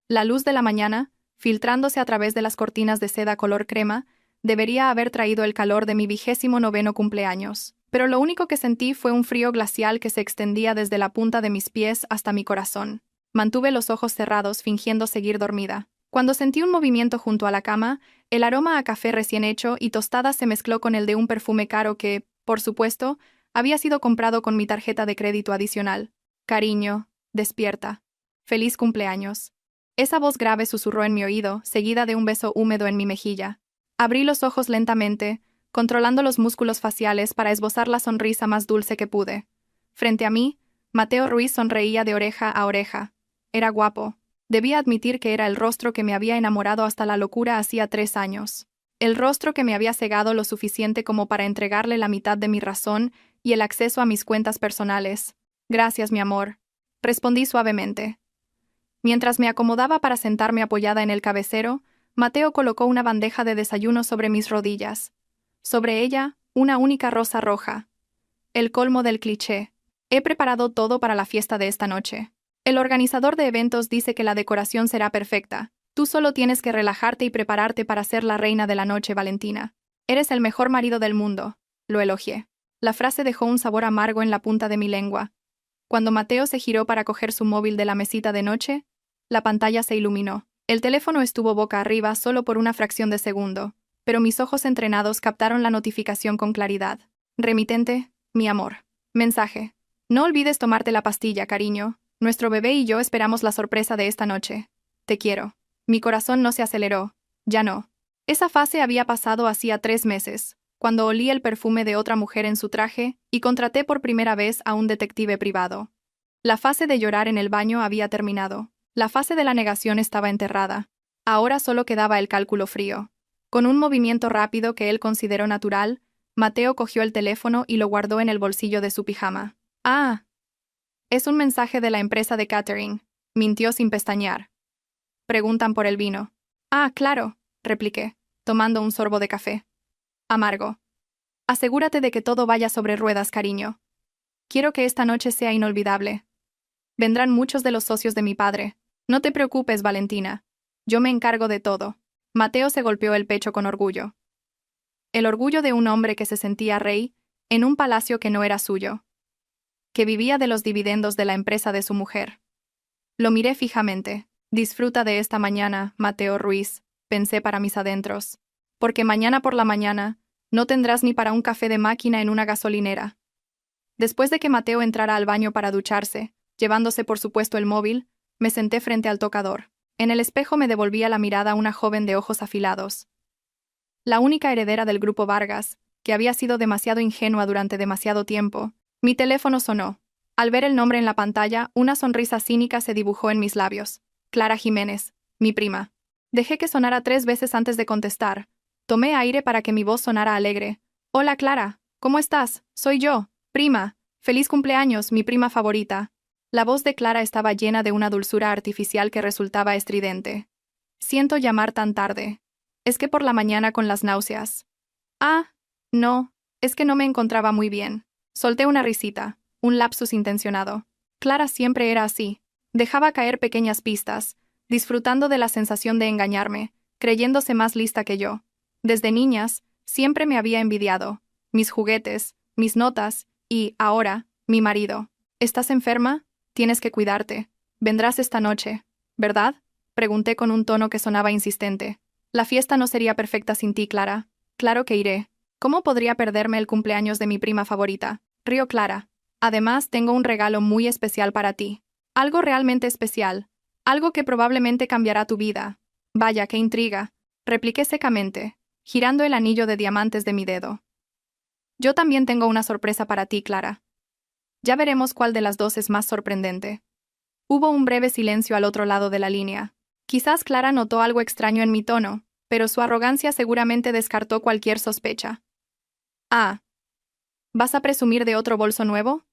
La luz de la mañana, filtrándose a través de las cortinas de seda color crema, debería haber traído el calor de mi 29º cumpleaños. Pero lo único que sentí fue un frío glacial que se extendía desde la punta de mis pies hasta mi corazón. Mantuve los ojos cerrados fingiendo seguir dormida. Cuando sentí un movimiento junto a la cama, el aroma a café recién hecho y tostada se mezcló con el de un perfume caro que, por supuesto, había sido comprado con mi tarjeta de crédito adicional. Cariño, despierta. Feliz cumpleaños. Esa voz grave susurró en mi oído, seguida de un beso húmedo en mi mejilla. Abrí los ojos lentamente, controlando los músculos faciales para esbozar la sonrisa más dulce que pude. Frente a mí, Mateo Ruiz sonreía de oreja a oreja. Era guapo. Debía admitir que era el rostro que me había enamorado hasta la locura hacía 3 años. El rostro que me había cegado lo suficiente como para entregarle la mitad de mi razón y el acceso a mis cuentas personales. Gracias, mi amor. Respondí suavemente. Mientras me acomodaba para sentarme apoyada en el cabecero, Mateo colocó una bandeja de desayuno sobre mis rodillas. Sobre ella, una única rosa roja. El colmo del cliché. He preparado todo para la fiesta de esta noche. El organizador de eventos dice que la decoración será perfecta. Tú solo tienes que relajarte y prepararte para ser la reina de la noche, Valentina. Eres el mejor marido del mundo. Lo elogié. La frase dejó un sabor amargo en la punta de mi lengua. Cuando Mateo se giró para coger su móvil de la mesita de noche, la pantalla se iluminó. El teléfono estuvo boca arriba solo por una fracción de segundo, pero mis ojos entrenados captaron la notificación con claridad. Remitente, mi amor. Mensaje. No olvides tomarte la pastilla, cariño. Nuestro bebé y yo esperamos la sorpresa de esta noche. Te quiero. Mi corazón no se aceleró. Ya no. Esa fase había pasado hacía 3 meses, cuando olí el perfume de otra mujer en su traje y contraté por primera vez a un detective privado. La fase de llorar en el baño había terminado. La fase de la negación estaba enterrada. Ahora solo quedaba el cálculo frío. Con un movimiento rápido que él consideró natural, Mateo cogió el teléfono y lo guardó en el bolsillo de su pijama. «Ah, es un mensaje de la empresa de catering», mintió sin pestañear. «Preguntan por el vino». «Ah, claro», repliqué, tomando un sorbo de café. Amargo. «Asegúrate de que todo vaya sobre ruedas, cariño. Quiero que esta noche sea inolvidable. Vendrán muchos de los socios de mi padre. No te preocupes, Valentina. Yo me encargo de todo». Mateo se golpeó el pecho con orgullo. El orgullo de un hombre que se sentía rey en un palacio que no era suyo, que vivía de los dividendos de la empresa de su mujer. Lo miré fijamente. «Disfruta de esta mañana, Mateo Ruiz», pensé para mis adentros. «Porque mañana por la mañana no tendrás ni para un café de máquina en una gasolinera». Después de que Mateo entrara al baño para ducharse, llevándose por supuesto el móvil, me senté frente al tocador. En el espejo me devolvía la mirada una joven de ojos afilados. La única heredera del grupo Vargas, que había sido demasiado ingenua durante demasiado tiempo. Mi teléfono sonó. Al ver el nombre en la pantalla, una sonrisa cínica se dibujó en mis labios. Clara Jiménez, mi prima. Dejé que sonara 3 veces antes de contestar. Tomé aire para que mi voz sonara alegre. «Hola, Clara. ¿Cómo estás? Soy yo, prima. Feliz cumpleaños, mi prima favorita». La voz de Clara estaba llena de una dulzura artificial que resultaba estridente. «Siento llamar tan tarde. Es que por la mañana con las náuseas». «Ah, no, es que no me encontraba muy bien». Solté una risita, un lapsus intencionado. Clara siempre era así. Dejaba caer pequeñas pistas, disfrutando de la sensación de engañarme, creyéndose más lista que yo. Desde niñas, siempre me había envidiado. Mis juguetes, mis notas y, ahora, mi marido. «¿Estás enferma? Tienes que cuidarte. Vendrás esta noche, ¿verdad?», pregunté con un tono que sonaba insistente. «La fiesta no sería perfecta sin ti, Clara». «Claro que iré. ¿Cómo podría perderme el cumpleaños de mi prima favorita?», rió Clara. «Además, tengo un regalo muy especial para ti. Algo realmente especial. Algo que probablemente cambiará tu vida». «Vaya, qué intriga», repliqué secamente, girando el anillo de diamantes de mi dedo. «Yo también tengo una sorpresa para ti, Clara. Ya veremos cuál de las dos es más sorprendente». Hubo un breve silencio al otro lado de la línea. Quizás Clara notó algo extraño en mi tono, pero su arrogancia seguramente descartó cualquier sospecha. «Ah, ¿vas a presumir de otro bolso nuevo?».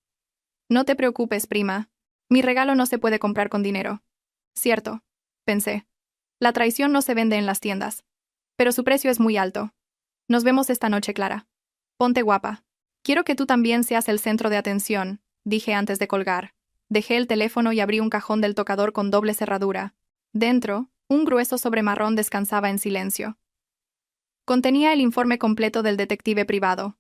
«No te preocupes, prima. Mi regalo no se puede comprar con dinero». «Cierto», pensé. «La traición no se vende en las tiendas. Pero su precio es muy alto. Nos vemos esta noche, Clara. Ponte guapa. Quiero que tú también seas el centro de atención», dije antes de colgar. Dejé el teléfono y abrí un cajón del tocador con doble cerradura. Dentro, un grueso sobre marrón descansaba en silencio. Contenía el informe completo del detective privado.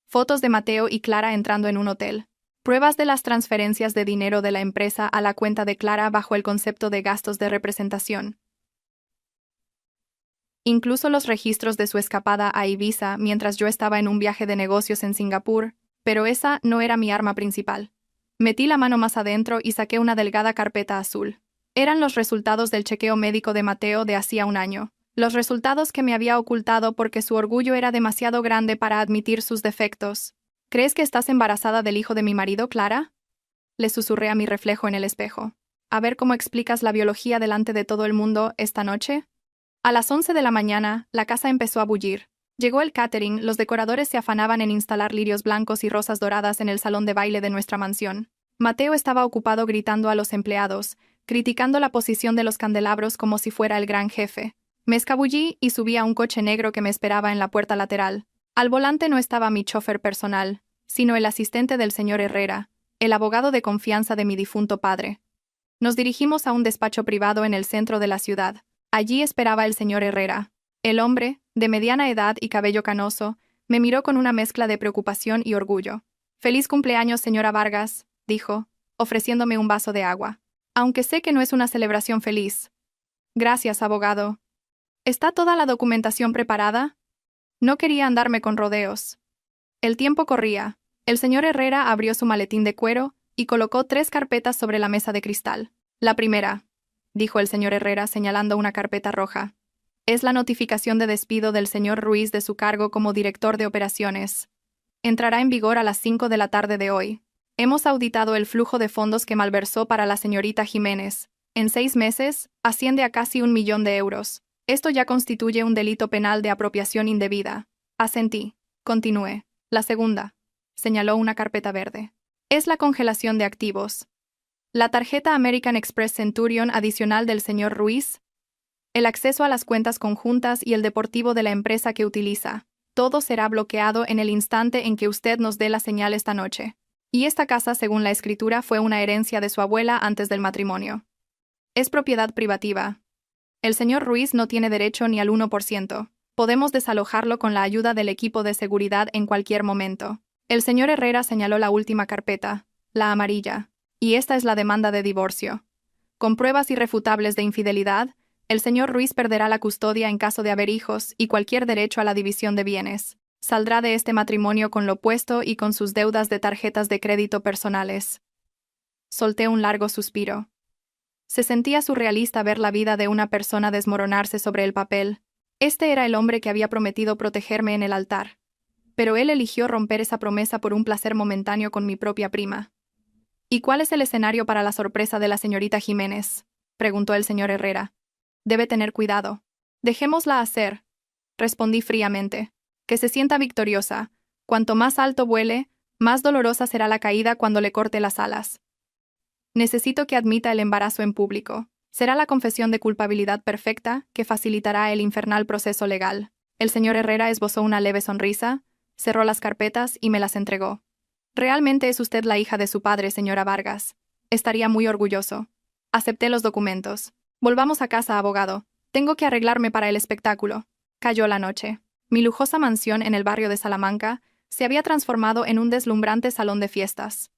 Fotos de Mateo y Clara entrando en un hotel. Pruebas de las transferencias de dinero de la empresa a la cuenta de Clara bajo el concepto de gastos de representación. Incluso los registros de su escapada a Ibiza mientras yo estaba en un viaje de negocios en Singapur, pero esa no era mi arma principal. Metí la mano más adentro y saqué una delgada carpeta azul. Eran los resultados del chequeo médico de Mateo de hacía un año. Los resultados que me había ocultado porque su orgullo era demasiado grande para admitir sus defectos. ¿Crees que estás embarazada del hijo de mi marido, Clara? Le susurré a mi reflejo en el espejo. A ver cómo explicas la biología delante de todo el mundo esta noche. A las 11 de la mañana, la casa empezó a bullir. Llegó el catering, los decoradores se afanaban en instalar lirios blancos y rosas doradas en el salón de baile de nuestra mansión. Mateo estaba ocupado gritando a los empleados, criticando la posición de los candelabros como si fuera el gran jefe. Me escabullí y subí a un coche negro que me esperaba en la puerta lateral. Al volante no estaba mi chofer personal, sino el asistente del señor Herrera, el abogado de confianza de mi difunto padre. Nos dirigimos a un despacho privado en el centro de la ciudad. Allí esperaba el señor Herrera. El hombre, de mediana edad y cabello canoso, me miró con una mezcla de preocupación y orgullo. «Feliz cumpleaños, señora Vargas», dijo, ofreciéndome un vaso de agua. «Aunque sé que no es una celebración feliz». «Gracias, abogado». ¿Está toda la documentación preparada? No quería andarme con rodeos. El tiempo corría. El señor Herrera abrió su maletín de cuero y colocó 3 carpetas sobre la mesa de cristal. «La primera», dijo el señor Herrera señalando una carpeta roja, «es la notificación de despido del señor Ruiz de su cargo como director de operaciones. Entrará en vigor a las 5 de la tarde de hoy. Hemos auditado el flujo de fondos que malversó para la señorita Jiménez. En 6 meses, asciende a casi 1 millón de euros. Esto ya constituye un delito penal de apropiación indebida». Asentí. Continué. «La segunda», señaló una carpeta verde, «es la congelación de activos. La tarjeta American Express Centurion adicional del señor Ruiz, el acceso a las cuentas conjuntas y el deportivo de la empresa que utiliza. Todo será bloqueado en el instante en que usted nos dé la señal esta noche. Y esta casa, según la escritura, fue una herencia de su abuela antes del matrimonio. Es propiedad privativa. El señor Ruiz no tiene derecho ni al 1%. Podemos desalojarlo con la ayuda del equipo de seguridad en cualquier momento». El señor Herrera señaló la última carpeta, la amarilla. «Y esta es la demanda de divorcio. Con pruebas irrefutables de infidelidad, el señor Ruiz perderá la custodia en caso de haber hijos y cualquier derecho a la división de bienes. Saldrá de este matrimonio con lo puesto y con sus deudas de tarjetas de crédito personales». Solté un largo suspiro. Se sentía surrealista ver la vida de una persona desmoronarse sobre el papel. Este era el hombre que había prometido protegerme en el altar. Pero él eligió romper esa promesa por un placer momentáneo con mi propia prima. «¿Y cuál es el escenario para la sorpresa de la señorita Jiménez?», preguntó el señor Herrera. «Debe tener cuidado». «Dejémosla hacer», respondí fríamente. «Que se sienta victoriosa. Cuanto más alto vuele, más dolorosa será la caída cuando le corte las alas. Necesito que admita el embarazo en público. Será la confesión de culpabilidad perfecta que facilitará el infernal proceso legal». El señor Herrera esbozó una leve sonrisa, cerró las carpetas y me las entregó. «Realmente es usted la hija de su padre, señora Vargas. Estaría muy orgulloso». Acepté los documentos. «Volvamos a casa, abogado. Tengo que arreglarme para el espectáculo». Cayó la noche. Mi lujosa mansión en el barrio de Salamanca se había transformado en un deslumbrante salón de fiestas.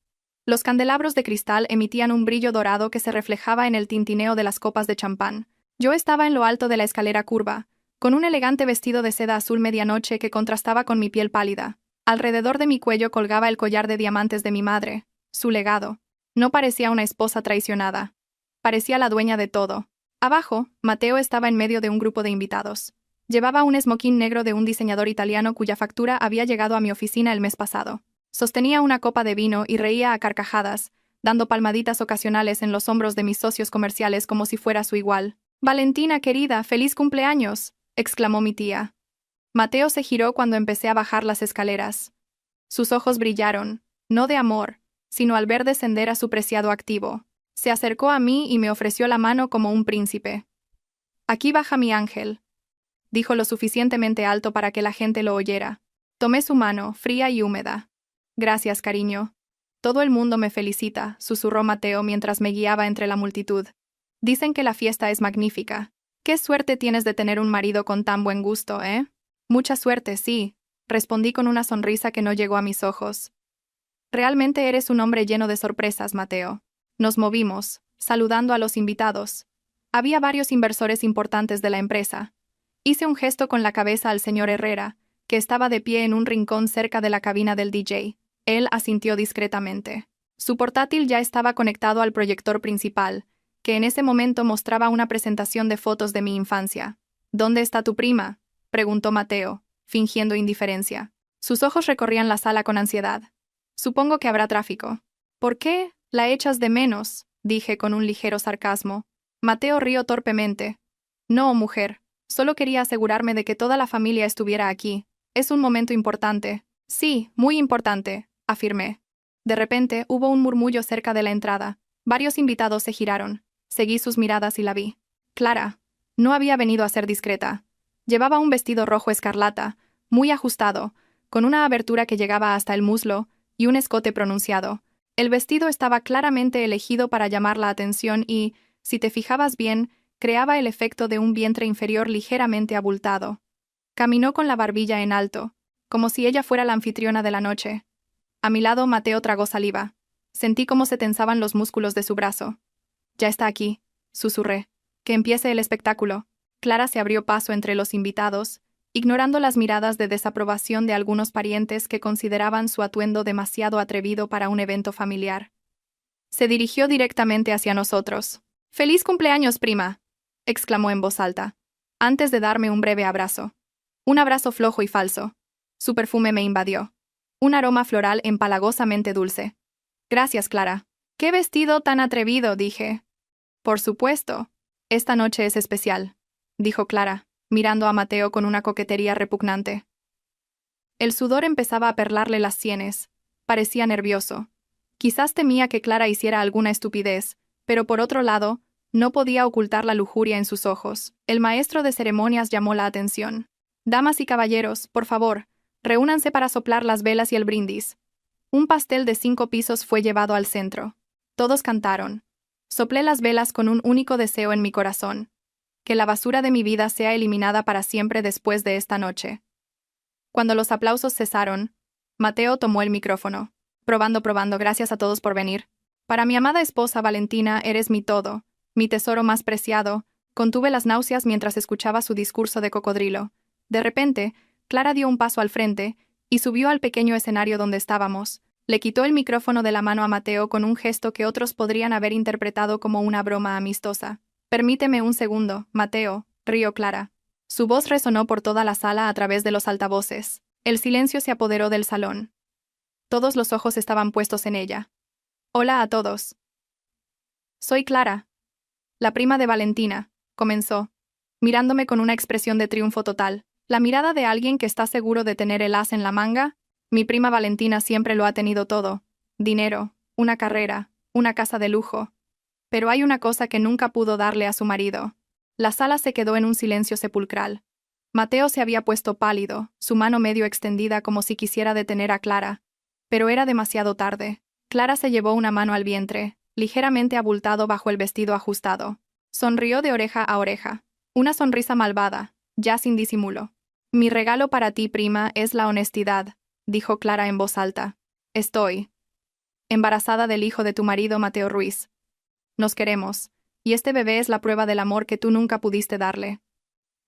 Los candelabros de cristal emitían un brillo dorado que se reflejaba en el tintineo de las copas de champán. Yo estaba en lo alto de la escalera curva, con un elegante vestido de seda azul medianoche que contrastaba con mi piel pálida. Alrededor de mi cuello colgaba el collar de diamantes de mi madre, su legado. No parecía una esposa traicionada. Parecía la dueña de todo. Abajo, Mateo estaba en medio de un grupo de invitados. Llevaba un esmoquín negro de un diseñador italiano cuya factura había llegado a mi oficina el mes pasado. Sostenía una copa de vino y reía a carcajadas, dando palmaditas ocasionales en los hombros de mis socios comerciales como si fuera su igual. «Valentina, querida, feliz cumpleaños», exclamó mi tía. Mateo se giró cuando empecé a bajar las escaleras. Sus ojos brillaron, no de amor, sino al ver descender a su preciado activo. Se acercó a mí y me ofreció la mano como un príncipe. «Aquí baja mi ángel», dijo lo suficientemente alto para que la gente lo oyera. Tomé su mano, fría y húmeda. «Gracias, cariño. Todo el mundo me felicita», susurró Mateo mientras me guiaba entre la multitud. Dicen que la fiesta es magnífica. Qué suerte tienes de tener un marido con tan buen gusto, ¿eh? Mucha suerte, sí, respondí con una sonrisa que no llegó a mis ojos. Realmente eres un hombre lleno de sorpresas, Mateo. Nos movimos, saludando a los invitados. Había varios inversores importantes de la empresa. Hice un gesto con la cabeza al señor Herrera, que estaba de pie en un rincón cerca de la cabina del DJ. Él asintió discretamente. Su portátil ya estaba conectado al proyector principal, que en ese momento mostraba una presentación de fotos de mi infancia. ¿Dónde está tu prima?, preguntó Mateo, fingiendo indiferencia. Sus ojos recorrían la sala con ansiedad. Supongo que habrá tráfico. ¿Por qué la echas de menos?, dije con un ligero sarcasmo. Mateo rió torpemente. No, mujer. Solo quería asegurarme de que toda la familia estuviera aquí. Es un momento importante. Sí, muy importante, afirmé. De repente hubo un murmullo cerca de la entrada. Varios invitados se giraron. Seguí sus miradas y la vi. Clara. No había venido a ser discreta. Llevaba un vestido rojo escarlata, muy ajustado, con una abertura que llegaba hasta el muslo y un escote pronunciado. El vestido estaba claramente elegido para llamar la atención y, si te fijabas bien, creaba el efecto de un vientre inferior ligeramente abultado. Caminó con la barbilla en alto, como si ella fuera la anfitriona de la noche. A mi lado Mateo tragó saliva. Sentí cómo se tensaban los músculos de su brazo. Ya está aquí, susurré. Que empiece el espectáculo. Clara se abrió paso entre los invitados, ignorando las miradas de desaprobación de algunos parientes que consideraban su atuendo demasiado atrevido para un evento familiar. Se dirigió directamente hacia nosotros. «¡Feliz cumpleaños, prima!», exclamó en voz alta, antes de darme un breve abrazo. Un abrazo flojo y falso. Su perfume me invadió. Un aroma floral empalagosamente dulce. «Gracias, Clara». «¡Qué vestido tan atrevido!», dije. «Por supuesto. Esta noche es especial», dijo Clara, mirando a Mateo con una coquetería repugnante. El sudor empezaba a perlarle las sienes. Parecía nervioso. Quizás temía que Clara hiciera alguna estupidez, pero por otro lado, no podía ocultar la lujuria en sus ojos. El maestro de ceremonias llamó la atención. «Damas y caballeros, por favor, reúnanse para soplar las velas y el brindis». Un pastel de 5 pisos fue llevado al centro. Todos cantaron. Soplé las velas con un único deseo en mi corazón: que la basura de mi vida sea eliminada para siempre después de esta noche. Cuando los aplausos cesaron, Mateo tomó el micrófono. Probando, gracias a todos por venir. Para mi amada esposa Valentina eres mi todo, mi tesoro más preciado. Contuve las náuseas mientras escuchaba su discurso de cocodrilo. De repente, Clara dio un paso al frente y subió al pequeño escenario donde estábamos. Le quitó el micrófono de la mano a Mateo con un gesto que otros podrían haber interpretado como una broma amistosa. «Permíteme un segundo, Mateo», rió Clara. Su voz resonó por toda la sala a través de los altavoces. El silencio se apoderó del salón. Todos los ojos estaban puestos en ella. «Hola a todos. Soy Clara, la prima de Valentina», comenzó, mirándome con una expresión de triunfo total. La mirada de alguien que está seguro de tener el as en la manga. Mi prima Valentina siempre lo ha tenido todo: dinero, una carrera, una casa de lujo. Pero hay una cosa que nunca pudo darle a su marido. La sala se quedó en un silencio sepulcral. Mateo se había puesto pálido, su mano medio extendida como si quisiera detener a Clara. Pero era demasiado tarde. Clara se llevó una mano al vientre, ligeramente abultado bajo el vestido ajustado. Sonrió de oreja a oreja. Una sonrisa malvada, ya sin disimulo. «Mi regalo para ti, prima, es la honestidad», dijo Clara en voz alta. «Estoy embarazada del hijo de tu marido, Mateo Ruiz. Nos queremos, y este bebé es la prueba del amor que tú nunca pudiste darle».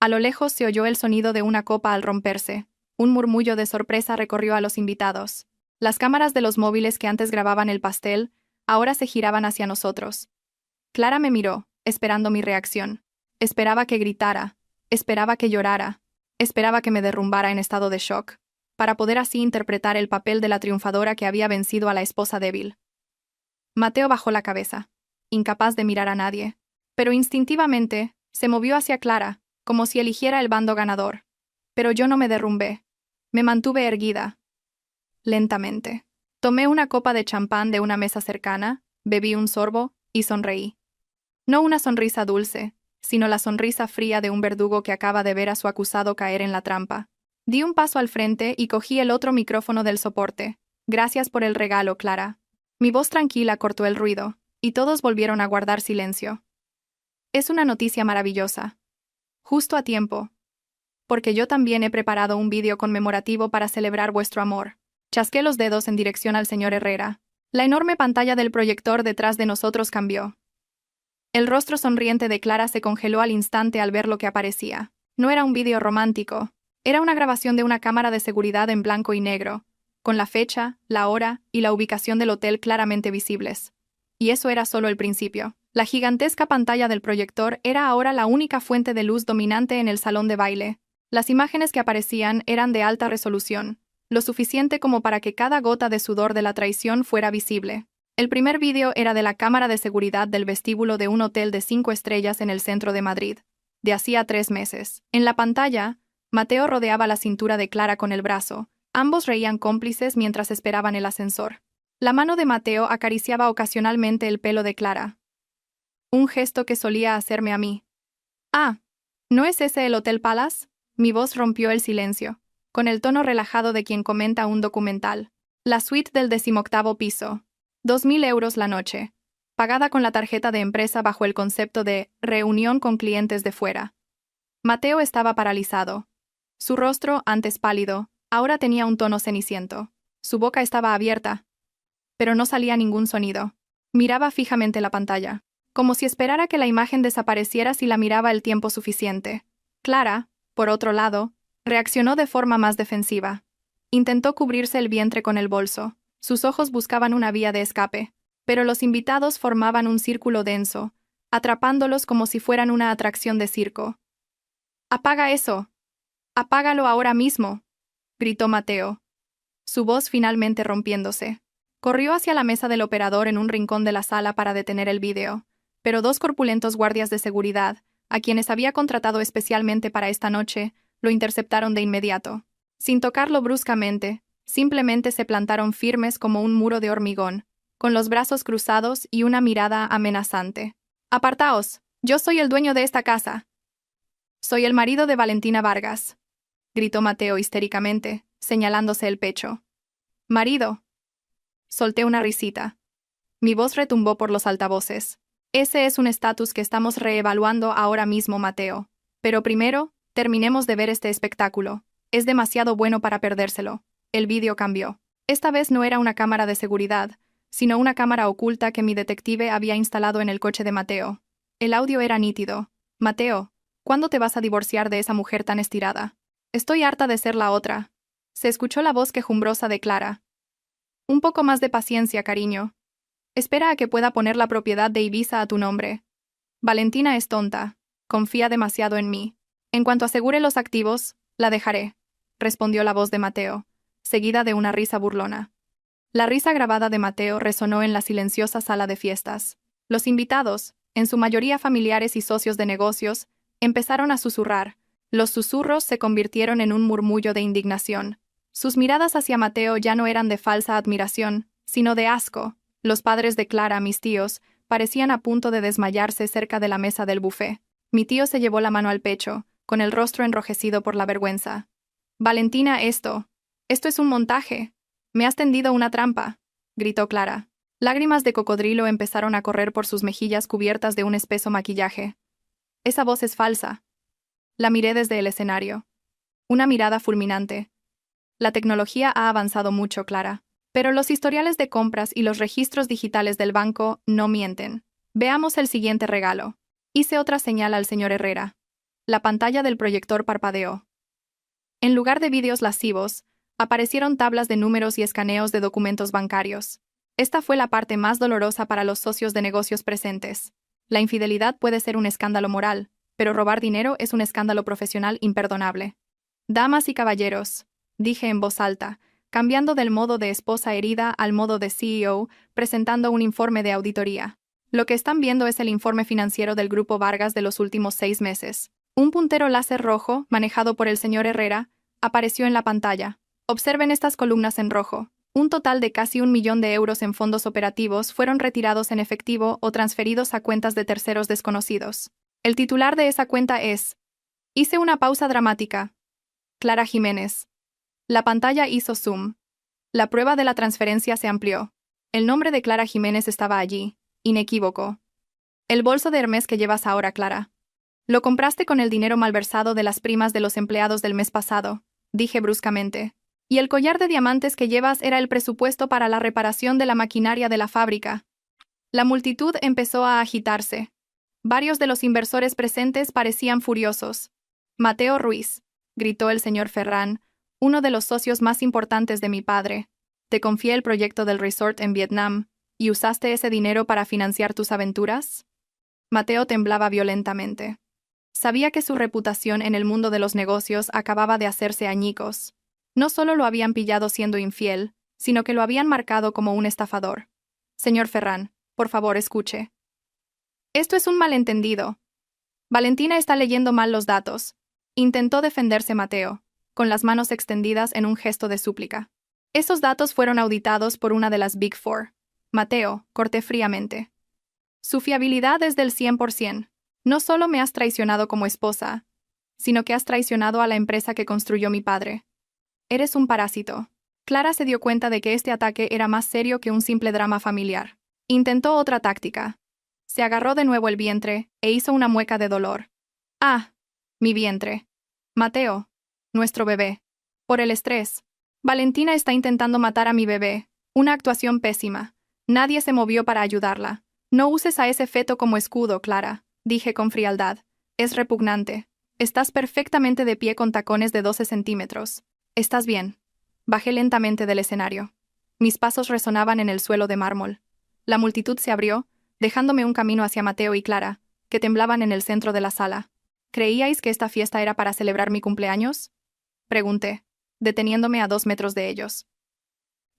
A lo lejos se oyó el sonido de una copa al romperse. Un murmullo de sorpresa recorrió a los invitados. Las cámaras de los móviles que antes grababan el pastel, ahora se giraban hacia nosotros. Clara me miró, esperando mi reacción. Esperaba que gritara, esperaba que llorara, esperaba que me derrumbara en estado de shock, para poder así interpretar el papel de la triunfadora que había vencido a la esposa débil. Mateo bajó la cabeza, incapaz de mirar a nadie, pero instintivamente se movió hacia Clara, como si eligiera el bando ganador. Pero yo no me derrumbé. Me mantuve erguida. Lentamente. Tomé una copa de champán de una mesa cercana, bebí un sorbo y sonreí. No una sonrisa dulce, sino la sonrisa fría de un verdugo que acaba de ver a su acusado caer en la trampa. Di un paso al frente y cogí el otro micrófono del soporte. «Gracias por el regalo, Clara». Mi voz tranquila cortó el ruido, y todos volvieron a guardar silencio. Es una noticia maravillosa. Justo a tiempo. Porque yo también he preparado un vídeo conmemorativo para celebrar vuestro amor. Chasqué los dedos en dirección al señor Herrera. La enorme pantalla del proyector detrás de nosotros cambió. El rostro sonriente de Clara se congeló al instante al ver lo que aparecía. No era un vídeo romántico. Era una grabación de una cámara de seguridad en blanco y negro, con la fecha, la hora y la ubicación del hotel claramente visibles. Y eso era solo el principio. La gigantesca pantalla del proyector era ahora la única fuente de luz dominante en el salón de baile. Las imágenes que aparecían eran de alta resolución, lo suficiente como para que cada gota de sudor de la traición fuera visible. El primer vídeo era de la cámara de seguridad del vestíbulo de un hotel de 5 estrellas en el centro de Madrid, de hacía 3 meses. En la pantalla, Mateo rodeaba la cintura de Clara con el brazo. Ambos reían cómplices mientras esperaban el ascensor. La mano de Mateo acariciaba ocasionalmente el pelo de Clara. Un gesto que solía hacerme a mí. «Ah, ¿no es ese el Hotel Palace?» Mi voz rompió el silencio, con el tono relajado de quien comenta un documental. La suite del 18º piso. 2.000 euros la noche. Pagada con la tarjeta de empresa bajo el concepto de reunión con clientes de fuera. Mateo estaba paralizado. Su rostro, antes pálido, ahora tenía un tono ceniciento. Su boca estaba abierta, pero no salía ningún sonido. Miraba fijamente la pantalla, como si esperara que la imagen desapareciera si la miraba el tiempo suficiente. Clara, por otro lado, reaccionó de forma más defensiva. Intentó cubrirse el vientre con el bolso. Sus ojos buscaban una vía de escape, pero los invitados formaban un círculo denso, atrapándolos como si fueran una atracción de circo. «¡Apaga eso! ¡Apágalo ahora mismo!», gritó Mateo, su voz finalmente rompiéndose. Corrió hacia la mesa del operador en un rincón de la sala para detener el vídeo, pero 2 corpulentos guardias de seguridad, a quienes había contratado especialmente para esta noche, lo interceptaron de inmediato. Sin tocarlo bruscamente, simplemente se plantaron firmes como un muro de hormigón, con los brazos cruzados y una mirada amenazante. «¡Apartaos! Yo soy el dueño de esta casa. Soy el marido de Valentina Vargas», gritó Mateo histéricamente, señalándose el pecho. «¿Marido?». Solté una risita. Mi voz retumbó por los altavoces. «Ese es un estatus que estamos reevaluando ahora mismo, Mateo. Pero primero, terminemos de ver este espectáculo. Es demasiado bueno para perdérselo». El vídeo cambió. Esta vez no era una cámara de seguridad, sino una cámara oculta que mi detective había instalado en el coche de Mateo. El audio era nítido. «Mateo, ¿cuándo te vas a divorciar de esa mujer tan estirada? Estoy harta de ser la otra». Se escuchó la voz quejumbrosa de Clara. «Un poco más de paciencia, cariño. Espera a que pueda poner la propiedad de Ibiza a tu nombre. Valentina es tonta. Confía demasiado en mí. En cuanto asegure los activos, la dejaré», respondió la voz de Mateo, seguida de una risa burlona. La risa grabada de Mateo resonó en la silenciosa sala de fiestas. Los invitados, en su mayoría familiares y socios de negocios, empezaron a susurrar. Los susurros se convirtieron en un murmullo de indignación. Sus miradas hacia Mateo ya no eran de falsa admiración, sino de asco. Los padres de Clara, mis tíos, parecían a punto de desmayarse cerca de la mesa del buffet. Mi tío se llevó la mano al pecho, con el rostro enrojecido por la vergüenza. «Valentina, esto es un montaje. Me has tendido una trampa», gritó Clara. Lágrimas de cocodrilo empezaron a correr por sus mejillas cubiertas de un espeso maquillaje. «Esa voz es falsa». La miré desde el escenario. Una mirada fulminante. «La tecnología ha avanzado mucho, Clara. Pero los historiales de compras y los registros digitales del banco no mienten. Veamos el siguiente regalo». Hice otra señal al señor Herrera. La pantalla del proyector parpadeó. En lugar de vídeos lascivos, aparecieron tablas de números y escaneos de documentos bancarios. Esta fue la parte más dolorosa para los socios de negocios presentes. La infidelidad puede ser un escándalo moral, pero robar dinero es un escándalo profesional imperdonable. «Damas y caballeros», dije en voz alta, cambiando del modo de esposa herida al modo de CEO, presentando un informe de auditoría. Lo que están viendo es el informe financiero del Grupo Vargas de los últimos 6 meses. Un puntero láser rojo, manejado por el señor Herrera, apareció en la pantalla. Observen estas columnas en rojo. Un total de casi 1 millón de euros en fondos operativos fueron retirados en efectivo o transferidos a cuentas de terceros desconocidos. El titular de esa cuenta es... Hice una pausa dramática. Clara Jiménez. La pantalla hizo zoom. La prueba de la transferencia se amplió. El nombre de Clara Jiménez estaba allí, inequívoco. El bolso de Hermes que llevas ahora, Clara. Lo compraste con el dinero malversado de las primas de los empleados del mes pasado, dije bruscamente. Y el collar de diamantes que llevas era el presupuesto para la reparación de la maquinaria de la fábrica. La multitud empezó a agitarse. Varios de los inversores presentes parecían furiosos. Mateo Ruiz, gritó el señor Ferran, uno de los socios más importantes de mi padre. Te confié el proyecto del resort en Vietnam, ¿y usaste ese dinero para financiar tus aventuras? Mateo temblaba violentamente. Sabía que su reputación en el mundo de los negocios acababa de hacerse añicos. No solo lo habían pillado siendo infiel, sino que lo habían marcado como un estafador. Señor Ferran, por favor, escuche. Esto es un malentendido. Valentina está leyendo mal los datos. Intentó defenderse Mateo, con las manos extendidas en un gesto de súplica. Esos datos fueron auditados por una de las Big Four. Mateo, corté fríamente. Su fiabilidad es del 100%. No solo me has traicionado como esposa, sino que has traicionado a la empresa que construyó mi padre. Eres un parásito. Clara se dio cuenta de que este ataque era más serio que un simple drama familiar. Intentó otra táctica. Se agarró de nuevo el vientre e hizo una mueca de dolor. Ah, mi vientre. Mateo, nuestro bebé. Por el estrés. Valentina está intentando matar a mi bebé. Una actuación pésima. Nadie se movió para ayudarla. No uses a ese feto como escudo, Clara, dije con frialdad. Es repugnante. Estás perfectamente de pie con tacones de 12 centímetros. ¿Estás bien? Bajé lentamente del escenario. Mis pasos resonaban en el suelo de mármol. La multitud se abrió, dejándome un camino hacia Mateo y Clara, que temblaban en el centro de la sala. ¿Creíais que esta fiesta era para celebrar mi cumpleaños? Pregunté, deteniéndome a 2 metros de ellos.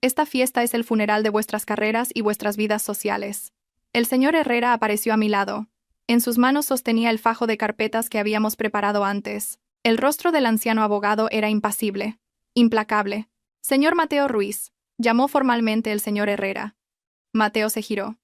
Esta fiesta es el funeral de vuestras carreras y vuestras vidas sociales. El señor Herrera apareció a mi lado. En sus manos sostenía el fajo de carpetas que habíamos preparado antes. El rostro del anciano abogado era impasible, implacable. Señor Mateo Ruiz, llamó formalmente el señor Herrera. Mateo se giró.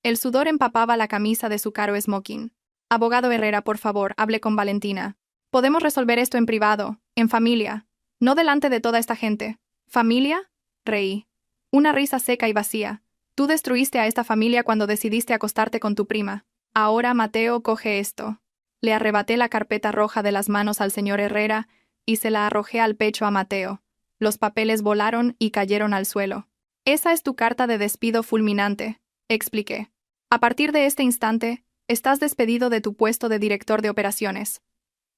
El sudor empapaba la camisa de su caro smoking. Abogado Herrera, por favor, hable con Valentina. Podemos resolver esto en privado, en familia, no delante de toda esta gente. ¿Familia? Reí. Una risa seca y vacía. Tú destruiste a esta familia cuando decidiste acostarte con tu prima. Ahora, Mateo, coge esto. Le arrebaté la carpeta roja de las manos al señor Herrera y se la arrojé al pecho a Mateo. Los papeles volaron y cayeron al suelo. Esa es tu carta de despido fulminante, expliqué. A partir de este instante, estás despedido de tu puesto de director de operaciones.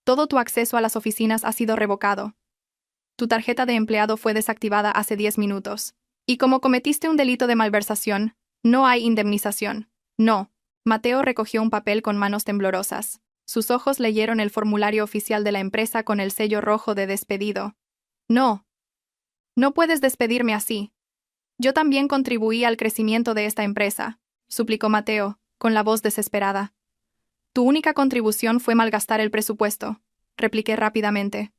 Todo tu acceso a las oficinas ha sido revocado. Tu tarjeta de empleado fue desactivada hace 10 minutos. Y como cometiste un delito de malversación, no hay indemnización. No. Mateo recogió un papel con manos temblorosas. Sus ojos leyeron el formulario oficial de la empresa con el sello rojo de despedido. No. No puedes despedirme así. Yo también contribuí al crecimiento de esta empresa, suplicó Mateo, con la voz desesperada. Tu única contribución fue malgastar el presupuesto, repliqué rápidamente.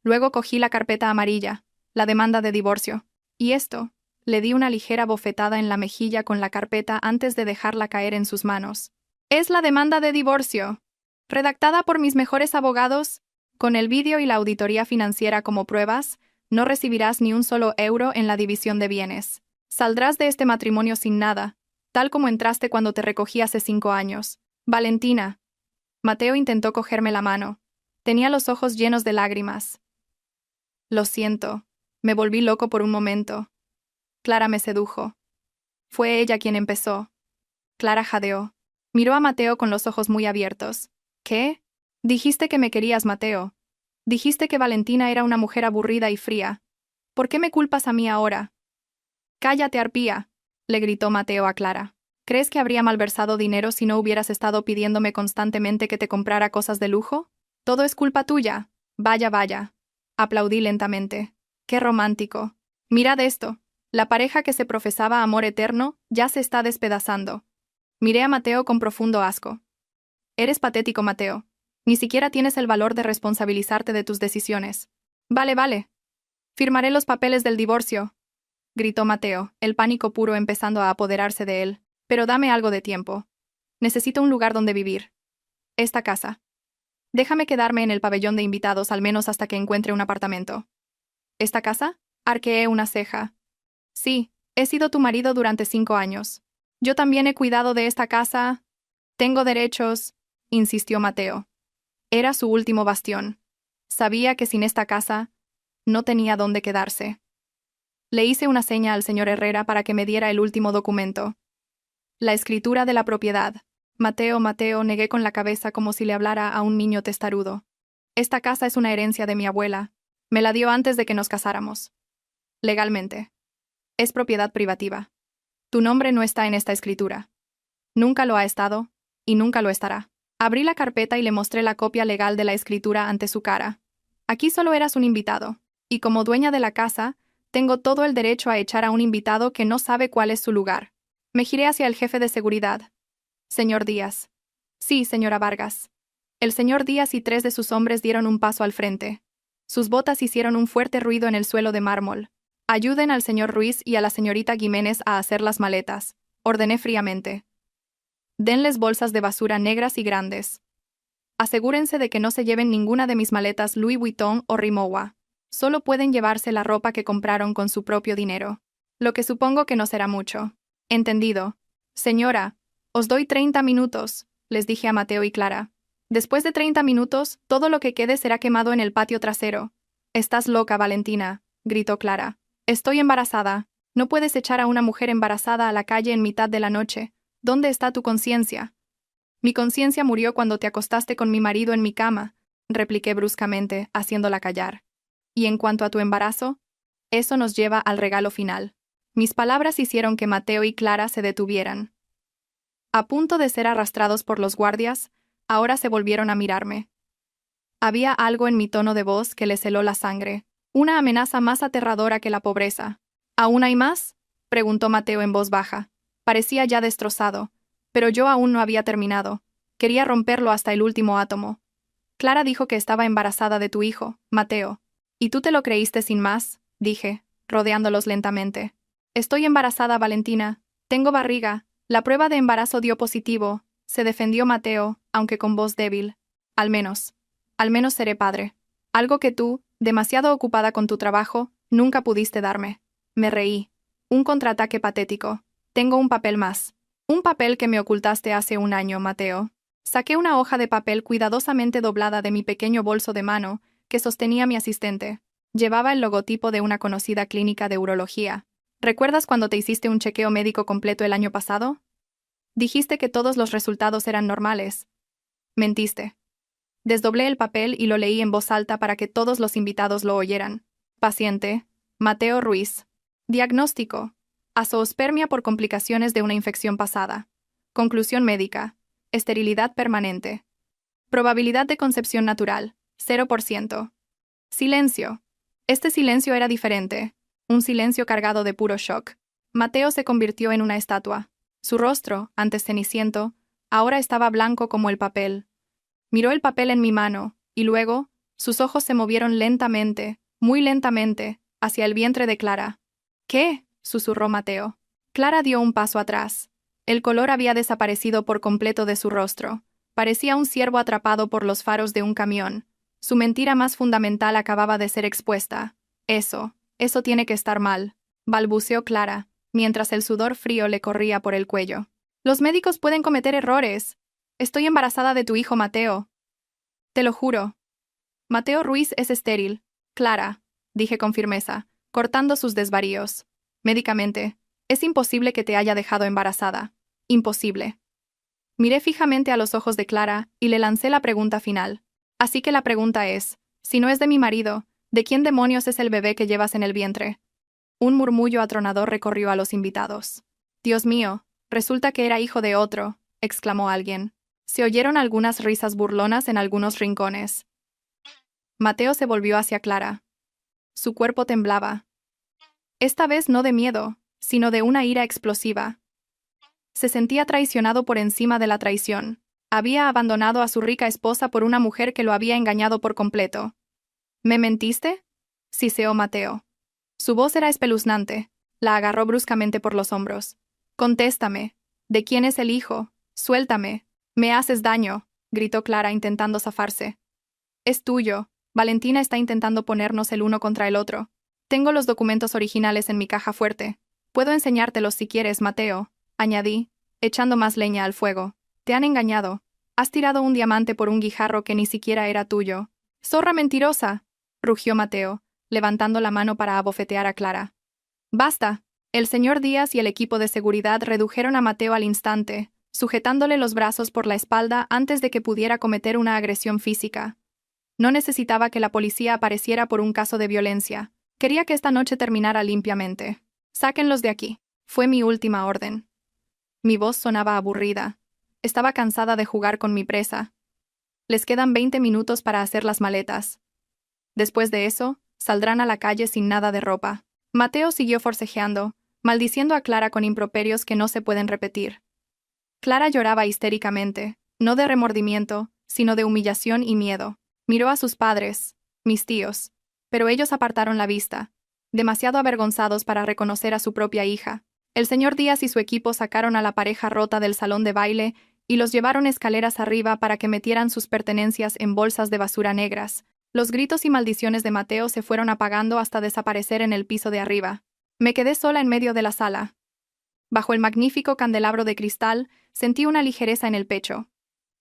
Luego cogí la carpeta amarilla, la demanda de divorcio. Y esto, le di una ligera bofetada en la mejilla con la carpeta antes de dejarla caer en sus manos. Es la demanda de divorcio. Redactada por mis mejores abogados, con el vídeo y la auditoría financiera como pruebas, no recibirás ni un solo euro en la división de bienes. Saldrás de este matrimonio sin nada, tal como entraste cuando te recogí hace 5 años. Valentina. Mateo intentó cogerme la mano. Tenía los ojos llenos de lágrimas. Lo siento. Me volví loco por un momento. Clara me sedujo. Fue ella quien empezó. Clara jadeó. Miró a Mateo con los ojos muy abiertos. ¿Qué? Dijiste que me querías, Mateo. Dijiste que Valentina era una mujer aburrida y fría. ¿Por qué me culpas a mí ahora? Cállate, arpía, le gritó Mateo a Clara. ¿Crees que habría malversado dinero si no hubieras estado pidiéndome constantemente que te comprara cosas de lujo? Todo es culpa tuya. Vaya, vaya. Aplaudí lentamente. ¡Qué romántico! Mirad esto. La pareja que se profesaba amor eterno ya se está despedazando. Miré a Mateo con profundo asco. Eres patético, Mateo. Ni siquiera tienes el valor de responsabilizarte de tus decisiones. Vale, vale. Firmaré los papeles del divorcio, gritó Mateo, el pánico puro empezando a apoderarse de él. Pero dame algo de tiempo. Necesito un lugar donde vivir. Esta casa. Déjame quedarme en el pabellón de invitados al menos hasta que encuentre un apartamento. ¿Esta casa? Arqueé una ceja. Sí, he sido tu marido durante 5 años. Yo también he cuidado de esta casa. Tengo derechos, insistió Mateo. Era su último bastión. Sabía que sin esta casa, no tenía dónde quedarse. Le hice una seña al señor Herrera para que me diera el último documento. La escritura de la propiedad. Mateo, negué con la cabeza como si le hablara a un niño testarudo. Esta casa es una herencia de mi abuela. Me la dio antes de que nos casáramos. Legalmente. Es propiedad privativa. Tu nombre no está en esta escritura. Nunca lo ha estado, y nunca lo estará. Abrí la carpeta y le mostré la copia legal de la escritura ante su cara. Aquí solo eras un invitado, y como dueña de la casa, tengo todo el derecho a echar a un invitado que no sabe cuál es su lugar. Me giré hacia el jefe de seguridad. Señor Díaz. Sí, señora Vargas. El señor Díaz y 3 de sus hombres dieron un paso al frente. Sus botas hicieron un fuerte ruido en el suelo de mármol. Ayuden al señor Ruiz y a la señorita Jiménez a hacer las maletas, ordené fríamente. Denles bolsas de basura negras y grandes. Asegúrense de que no se lleven ninguna de mis maletas Louis Vuitton o Rimowa. Solo pueden llevarse la ropa que compraron con su propio dinero. Lo que supongo que no será mucho. Entendido. Señora, os doy 30 minutos, les dije a Mateo y Clara. Después de 30 minutos, todo lo que quede será quemado en el patio trasero. Estás loca, Valentina, gritó Clara. Estoy embarazada. No puedes echar a una mujer embarazada a la calle en mitad de la noche. ¿Dónde está tu conciencia? Mi conciencia murió cuando te acostaste con mi marido en mi cama, repliqué bruscamente, haciéndola callar. Y en cuanto a tu embarazo, eso nos lleva al regalo final. Mis palabras hicieron que Mateo y Clara se detuvieran. A punto de ser arrastrados por los guardias, ahora se volvieron a mirarme. Había algo en mi tono de voz que les heló la sangre, una amenaza más aterradora que la pobreza. ¿Aún hay más?, preguntó Mateo en voz baja. Parecía ya destrozado, pero yo aún no había terminado. Quería romperlo hasta el último átomo. Clara dijo que estaba embarazada de tu hijo, Mateo. ¿Y tú te lo creíste sin más?, dije, rodeándolos lentamente. Estoy embarazada, Valentina. Tengo barriga. La prueba de embarazo dio positivo, se defendió Mateo, aunque con voz débil. Al menos seré padre. Algo que tú, demasiado ocupada con tu trabajo, nunca pudiste darme. Me reí. Un contraataque patético. Tengo un papel más. Un papel que me ocultaste hace un año, Mateo. Saqué una hoja de papel cuidadosamente doblada de mi pequeño bolso de mano que sostenía mi asistente. Llevaba el logotipo de una conocida clínica de urología. ¿Recuerdas cuando te hiciste un chequeo médico completo el año pasado? Dijiste que todos los resultados eran normales. Mentiste. Desdoblé el papel y lo leí en voz alta para que todos los invitados lo oyeran. Paciente, Mateo Ruiz. Diagnóstico: azoospermia por complicaciones de una infección pasada. Conclusión médica: esterilidad permanente. Probabilidad de concepción natural: 0%. Silencio. Este silencio era diferente. Un silencio cargado de puro shock. Mateo se convirtió en una estatua. Su rostro, antes ceniciento, ahora estaba blanco como el papel. Miró el papel en mi mano, y luego, sus ojos se movieron lentamente, muy lentamente, hacia el vientre de Clara. ¿Qué?, susurró Mateo. Clara dio un paso atrás. El color había desaparecido por completo de su rostro. Parecía un ciervo atrapado por los faros de un camión. Su mentira más fundamental acababa de ser expuesta. Eso tiene que estar mal, balbuceó Clara, mientras el sudor frío le corría por el cuello. Los médicos pueden cometer errores. Estoy embarazada de tu hijo, Mateo. Te lo juro. Mateo Ruiz es estéril, Clara, dije con firmeza, cortando sus desvaríos. Médicamente, es imposible que te haya dejado embarazada. Imposible. Miré fijamente a los ojos de Clara y le lancé la pregunta final. Así que la pregunta es, si no es de mi marido, ¿de quién demonios es el bebé que llevas en el vientre? Un murmullo atronador recorrió a los invitados. Dios mío, resulta que era hijo de otro, exclamó alguien. Se oyeron algunas risas burlonas en algunos rincones. Mateo se volvió hacia Clara. Su cuerpo temblaba. Esta vez no de miedo, sino de una ira explosiva. Se sentía traicionado por encima de la traición. Había abandonado a su rica esposa por una mujer que lo había engañado por completo. ¿Me mentiste?, siseó Mateo. Su voz era espeluznante. La agarró bruscamente por los hombros. Contéstame. ¿De quién es el hijo? Suéltame. Me haces daño, gritó Clara intentando zafarse. Es tuyo. Valentina está intentando ponernos el uno contra el otro. Tengo los documentos originales en mi caja fuerte. Puedo enseñártelos si quieres, Mateo, añadí, echando más leña al fuego. Te han engañado. Has tirado un diamante por un guijarro que ni siquiera era tuyo. ¡Zorra mentirosa!, rugió Mateo, levantando la mano para abofetear a Clara. ¡Basta! El señor Díaz y el equipo de seguridad redujeron a Mateo al instante, sujetándole los brazos por la espalda antes de que pudiera cometer una agresión física. No necesitaba que la policía apareciera por un caso de violencia. Quería que esta noche terminara limpiamente. «Sáquenlos de aquí», fue mi última orden. Mi voz sonaba aburrida. Estaba cansada de jugar con mi presa. Les quedan 20 minutos para hacer las maletas. Después de eso, saldrán a la calle sin nada de ropa. Mateo siguió forcejeando, maldiciendo a Clara con improperios que no se pueden repetir. Clara lloraba histéricamente, no de remordimiento, sino de humillación y miedo. Miró a sus padres, mis tíos, pero ellos apartaron la vista, demasiado avergonzados para reconocer a su propia hija. El señor Díaz y su equipo sacaron a la pareja rota del salón de baile y los llevaron escaleras arriba para que metieran sus pertenencias en bolsas de basura negras. Los gritos y maldiciones de Mateo se fueron apagando hasta desaparecer en el piso de arriba. Me quedé sola en medio de la sala. Bajo el magnífico candelabro de cristal, sentí una ligereza en el pecho.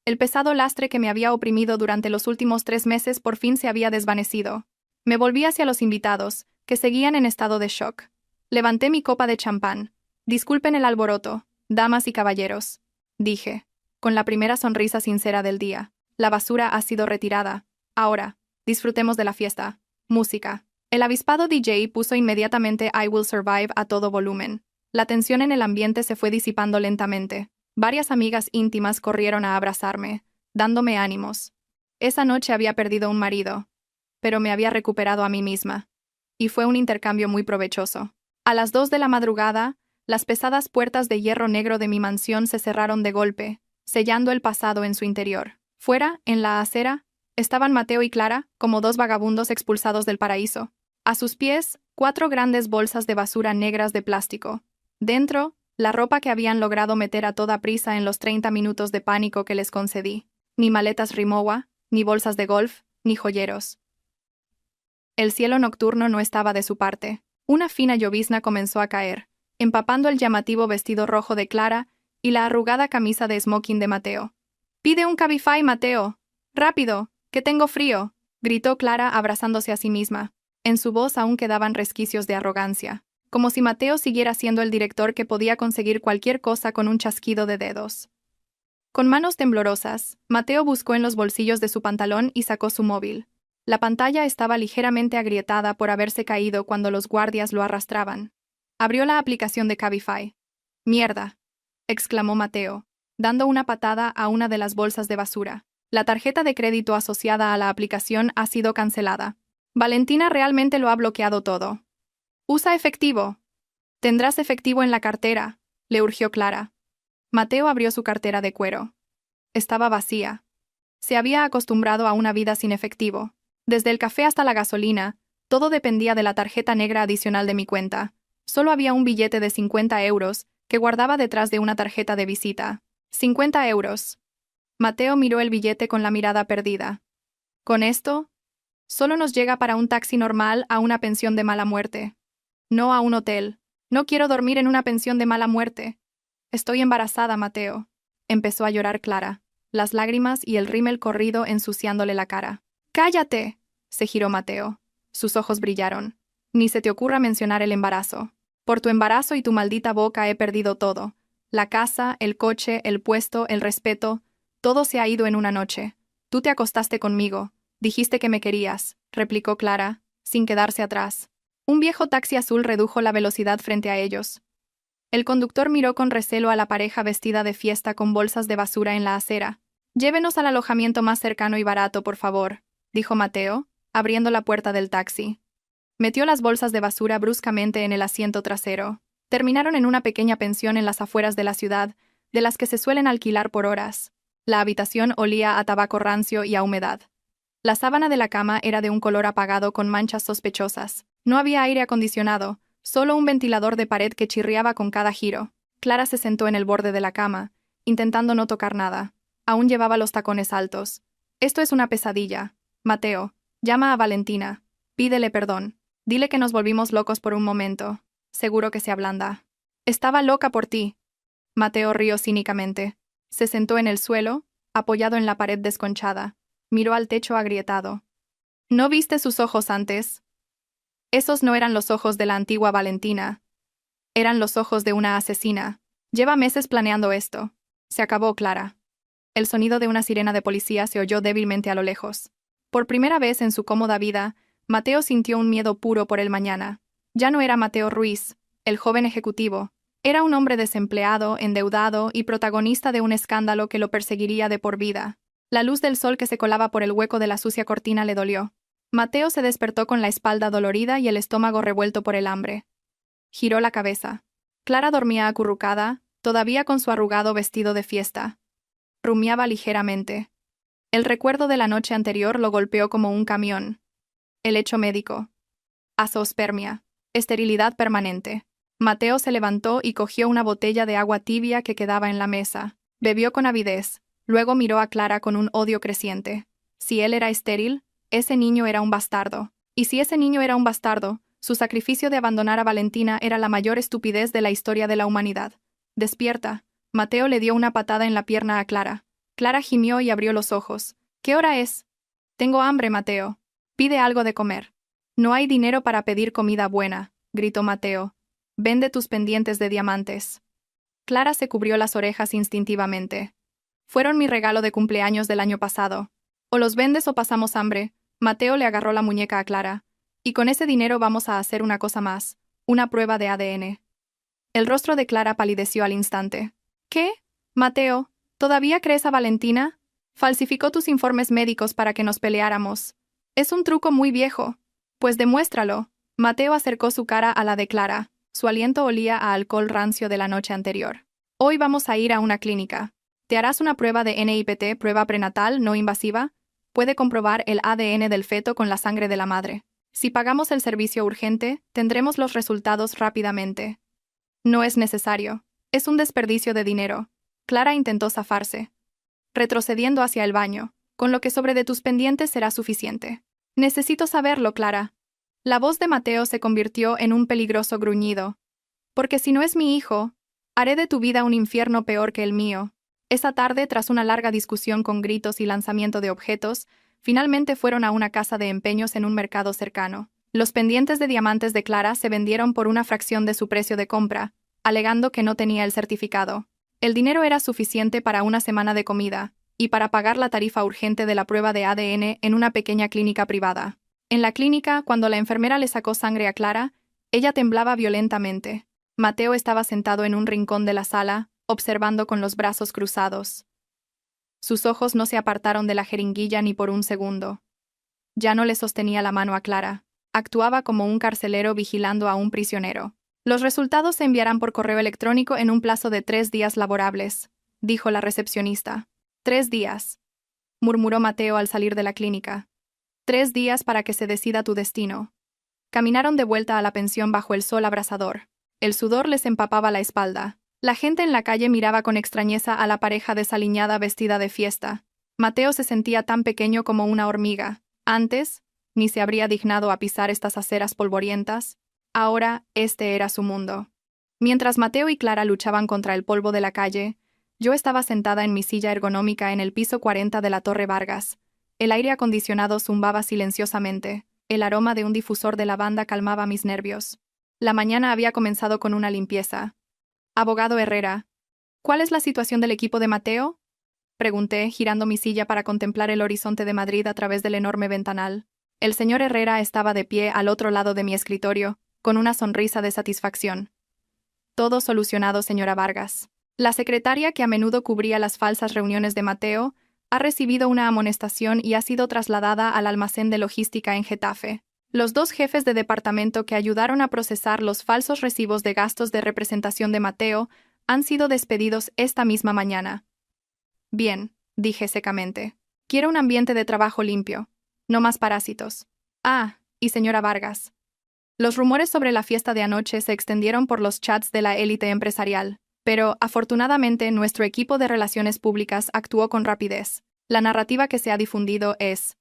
El pesado lastre que me había oprimido durante los últimos 3 meses por fin se había desvanecido. Me volví hacia los invitados, que seguían en estado de shock. Levanté mi copa de champán. «Disculpen el alboroto, damas y caballeros», dije, con la primera sonrisa sincera del día. La basura ha sido retirada. Ahora, disfrutemos de la fiesta. Música. El avispado DJ puso inmediatamente I Will Survive a todo volumen. La tensión en el ambiente se fue disipando lentamente. Varias amigas íntimas corrieron a abrazarme, dándome ánimos. Esa noche había perdido un marido, pero me había recuperado a mí misma. Y fue un intercambio muy provechoso. A las 2 de la madrugada, las pesadas puertas de hierro negro de mi mansión se cerraron de golpe, sellando el pasado en su interior. Fuera, en la acera, estaban Mateo y Clara, como 2 vagabundos expulsados del paraíso. A sus pies, 4 grandes bolsas de basura negras de plástico. Dentro, la ropa que habían logrado meter a toda prisa en los 30 minutos de pánico que les concedí. Ni maletas Rimowa, ni bolsas de golf, ni joyeros. El cielo nocturno no estaba de su parte. Una fina llovizna comenzó a caer, empapando el llamativo vestido rojo de Clara y la arrugada camisa de smoking de Mateo. «Pide un Cabify, Mateo. ¡Rápido, que tengo frío!», gritó Clara abrazándose a sí misma. En su voz aún quedaban resquicios de arrogancia, como si Mateo siguiera siendo el director que podía conseguir cualquier cosa con un chasquido de dedos. Con manos temblorosas, Mateo buscó en los bolsillos de su pantalón y sacó su móvil. La pantalla estaba ligeramente agrietada por haberse caído cuando los guardias lo arrastraban. Abrió la aplicación de Cabify. «¡Mierda!», exclamó Mateo, dando una patada a una de las bolsas de basura. La tarjeta de crédito asociada a la aplicación ha sido cancelada. Valentina realmente lo ha bloqueado todo. «¡Usa efectivo!». «Tendrás efectivo en la cartera», le urgió Clara. Mateo abrió su cartera de cuero. Estaba vacía. Se había acostumbrado a una vida sin efectivo. Desde el café hasta la gasolina, todo dependía de la tarjeta negra adicional de mi cuenta. Solo había un billete de 50 euros que guardaba detrás de una tarjeta de visita. 50 euros. Mateo miró el billete con la mirada perdida. «¿Con esto? Solo nos llega para un taxi normal a una pensión de mala muerte. No a un hotel. No quiero dormir en una pensión de mala muerte. Estoy embarazada, Mateo». Empezó a llorar Clara, las lágrimas y el rímel corrido ensuciándole la cara. «¡Cállate!», se giró Mateo. Sus ojos brillaron. «Ni se te ocurra mencionar el embarazo. Por tu embarazo y tu maldita boca he perdido todo. La casa, el coche, el puesto, el respeto, todo se ha ido en una noche. Tú te acostaste conmigo. Dijiste que me querías», replicó Clara, sin quedarse atrás. Un viejo taxi azul redujo la velocidad frente a ellos. El conductor miró con recelo a la pareja vestida de fiesta con bolsas de basura en la acera. «Llévenos al alojamiento más cercano y barato, por favor», dijo Mateo, abriendo la puerta del taxi. Metió las bolsas de basura bruscamente en el asiento trasero. Terminaron en una pequeña pensión en las afueras de la ciudad, de las que se suelen alquilar por horas. La habitación olía a tabaco rancio y a humedad. La sábana de la cama era de un color apagado con manchas sospechosas. No había aire acondicionado, solo un ventilador de pared que chirriaba con cada giro. Clara se sentó en el borde de la cama, intentando no tocar nada. Aún llevaba los tacones altos. «Esto es una pesadilla. Mateo, llama a Valentina. Pídele perdón. Dile que nos volvimos locos por un momento. Seguro que se ablanda». «Estaba loca por ti». Mateo rió cínicamente. Se sentó en el suelo, apoyado en la pared desconchada. Miró al techo agrietado. ¿No viste sus ojos antes? Esos no eran los ojos de la antigua Valentina. Eran los ojos de una asesina. Lleva meses planeando esto. Se acabó, Clara. El sonido de una sirena de policía se oyó débilmente a lo lejos. Por primera vez en su cómoda vida, Mateo sintió un miedo puro por el mañana. Ya no era Mateo Ruiz, el joven ejecutivo. Era un hombre desempleado, endeudado y protagonista de un escándalo que lo perseguiría de por vida. La luz del sol que se colaba por el hueco de la sucia cortina le dolió. Mateo se despertó con la espalda dolorida y el estómago revuelto por el hambre. Giró la cabeza. Clara dormía acurrucada, todavía con su arrugado vestido de fiesta. Rumiaba ligeramente. El recuerdo de la noche anterior lo golpeó como un camión. El hecho médico. Azoospermia. Esterilidad permanente. Mateo se levantó y cogió una botella de agua tibia que quedaba en la mesa. Bebió con avidez. Luego miró a Clara con un odio creciente. Si él era estéril, ese niño era un bastardo. Y si ese niño era un bastardo, su sacrificio de abandonar a Valentina era la mayor estupidez de la historia de la humanidad. Despierta. Mateo le dio una patada en la pierna a Clara. Clara gimió y abrió los ojos. ¿Qué hora es? Tengo hambre, Mateo. Pide algo de comer. No hay dinero para pedir comida buena, gritó Mateo. Vende tus pendientes de diamantes. Clara se cubrió las orejas instintivamente. Fueron mi regalo de cumpleaños del año pasado. O los vendes o pasamos hambre. Mateo le agarró la muñeca a Clara. Y con ese dinero vamos a hacer una cosa más, una prueba de ADN. El rostro de Clara palideció al instante. ¿Qué? Mateo, ¿todavía crees a Valentina? Falsificó tus informes médicos para que nos peleáramos. Es un truco muy viejo. Pues demuéstralo. Mateo acercó su cara a la de Clara. Su aliento olía a alcohol rancio de la noche anterior. Hoy vamos a ir a una clínica. Te harás una prueba de NIPT, prueba prenatal no invasiva. Puede comprobar el ADN del feto con la sangre de la madre. Si pagamos el servicio urgente, tendremos los resultados rápidamente. No es necesario. Es un desperdicio de dinero. Clara intentó zafarse, retrocediendo hacia el baño. Con lo que sobre de tus pendientes será suficiente. Necesito saberlo, Clara. La voz de Mateo se convirtió en un peligroso gruñido. Porque si no es mi hijo, haré de tu vida un infierno peor que el mío. Esa tarde, tras una larga discusión con gritos y lanzamiento de objetos, finalmente fueron a una casa de empeños en un mercado cercano. Los pendientes de diamantes de Clara se vendieron por una fracción de su precio de compra, alegando que no tenía el certificado. El dinero era suficiente para una semana de comida, y para pagar la tarifa urgente de la prueba de ADN en una pequeña clínica privada. En la clínica, cuando la enfermera le sacó sangre a Clara, ella temblaba violentamente. Mateo estaba sentado en un rincón de la sala, observando con los brazos cruzados. Sus ojos no se apartaron de la jeringuilla ni por un segundo. Ya no le sostenía la mano a Clara. Actuaba como un carcelero vigilando a un prisionero. Los resultados se enviarán por correo electrónico en un plazo de 3 días laborables, dijo la recepcionista. 3 días, murmuró Mateo al salir de la clínica. 3 días para que se decida tu destino. Caminaron de vuelta a la pensión bajo el sol abrasador. El sudor les empapaba la espalda. La gente en la calle miraba con extrañeza a la pareja desaliñada vestida de fiesta. Mateo se sentía tan pequeño como una hormiga. Antes, ni se habría dignado a pisar estas aceras polvorientas. Ahora, este era su mundo. Mientras Mateo y Clara luchaban contra el polvo de la calle, yo estaba sentada en mi silla ergonómica en el piso 40 de la Torre Vargas. El aire acondicionado zumbaba silenciosamente. El aroma de un difusor de lavanda calmaba mis nervios. La mañana había comenzado con una limpieza. Abogado Herrera, ¿cuál es la situación del equipo de Mateo? Pregunté, girando mi silla para contemplar el horizonte de Madrid a través del enorme ventanal. El señor Herrera estaba de pie al otro lado de mi escritorio, con una sonrisa de satisfacción. Todo solucionado, señora Vargas. La secretaria que a menudo cubría las falsas reuniones de Mateo ha recibido una amonestación y ha sido trasladada al almacén de logística en Getafe. Los 2 jefes de departamento que ayudaron a procesar los falsos recibos de gastos de representación de Mateo han sido despedidos esta misma mañana. Bien, dije secamente. Quiero un ambiente de trabajo limpio. No más parásitos. Ah, y señora Vargas. Los rumores sobre la fiesta de anoche se extendieron por los chats de la élite empresarial, pero, afortunadamente, nuestro equipo de relaciones públicas actuó con rapidez. La narrativa que se ha difundido es: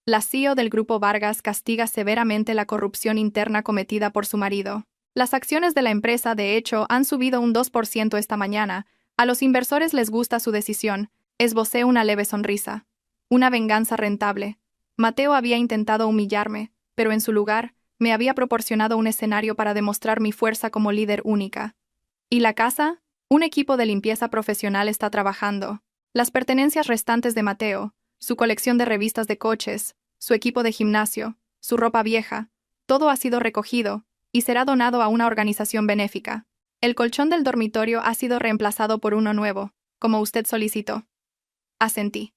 la CEO del Grupo Vargas castiga severamente la corrupción interna cometida por su marido. Las acciones de la empresa, de hecho, han subido un 2% esta mañana, A los inversores les gusta su decisión, esbocé una leve sonrisa. Una venganza rentable. Mateo había intentado humillarme, pero en su lugar, me había proporcionado un escenario para demostrar mi fuerza como líder única. ¿Y la casa? Un equipo de limpieza profesional está trabajando. Las pertenencias restantes de Mateo, su colección de revistas de coches, su equipo de gimnasio, su ropa vieja, todo ha sido recogido y será donado a una organización benéfica. El colchón del dormitorio ha sido reemplazado por uno nuevo, como usted solicitó. Asentí.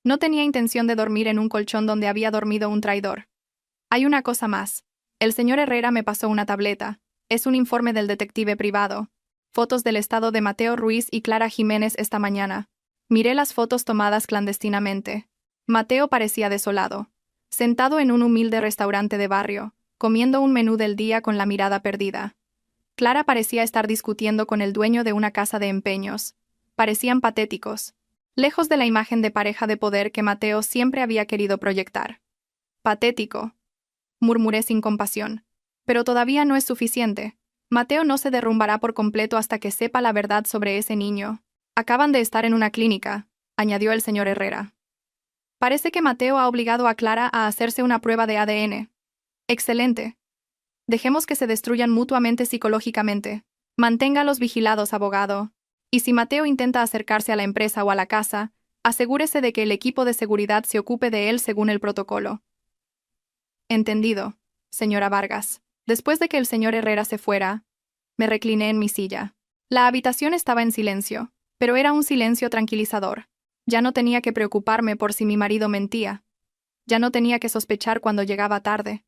No tenía intención de dormir en un colchón donde había dormido un traidor. Hay una cosa más. El señor Herrera me pasó una tableta. Es un informe del detective privado. Fotos del estado de Mateo Ruiz y Clara Jiménez esta mañana. Miré las fotos tomadas clandestinamente. Mateo parecía desolado. Sentado en un humilde restaurante de barrio, comiendo un menú del día con la mirada perdida. Clara parecía estar discutiendo con el dueño de una casa de empeños. Parecían patéticos. Lejos de la imagen de pareja de poder que Mateo siempre había querido proyectar. Patético, murmuré sin compasión. Pero todavía no es suficiente. Mateo no se derrumbará por completo hasta que sepa la verdad sobre ese niño. Acaban de estar en una clínica, añadió el señor Herrera. Parece que Mateo ha obligado a Clara a hacerse una prueba de ADN. Excelente. Dejemos que se destruyan mutuamente psicológicamente. Manténgalos vigilados, abogado. Y si Mateo intenta acercarse a la empresa o a la casa, asegúrese de que el equipo de seguridad se ocupe de él según el protocolo. Entendido, señora Vargas. Después de que el señor Herrera se fuera, me recliné en mi silla. La habitación estaba en silencio, pero era un silencio tranquilizador. Ya no tenía que preocuparme por si mi marido mentía. Ya no tenía que sospechar cuando llegaba tarde.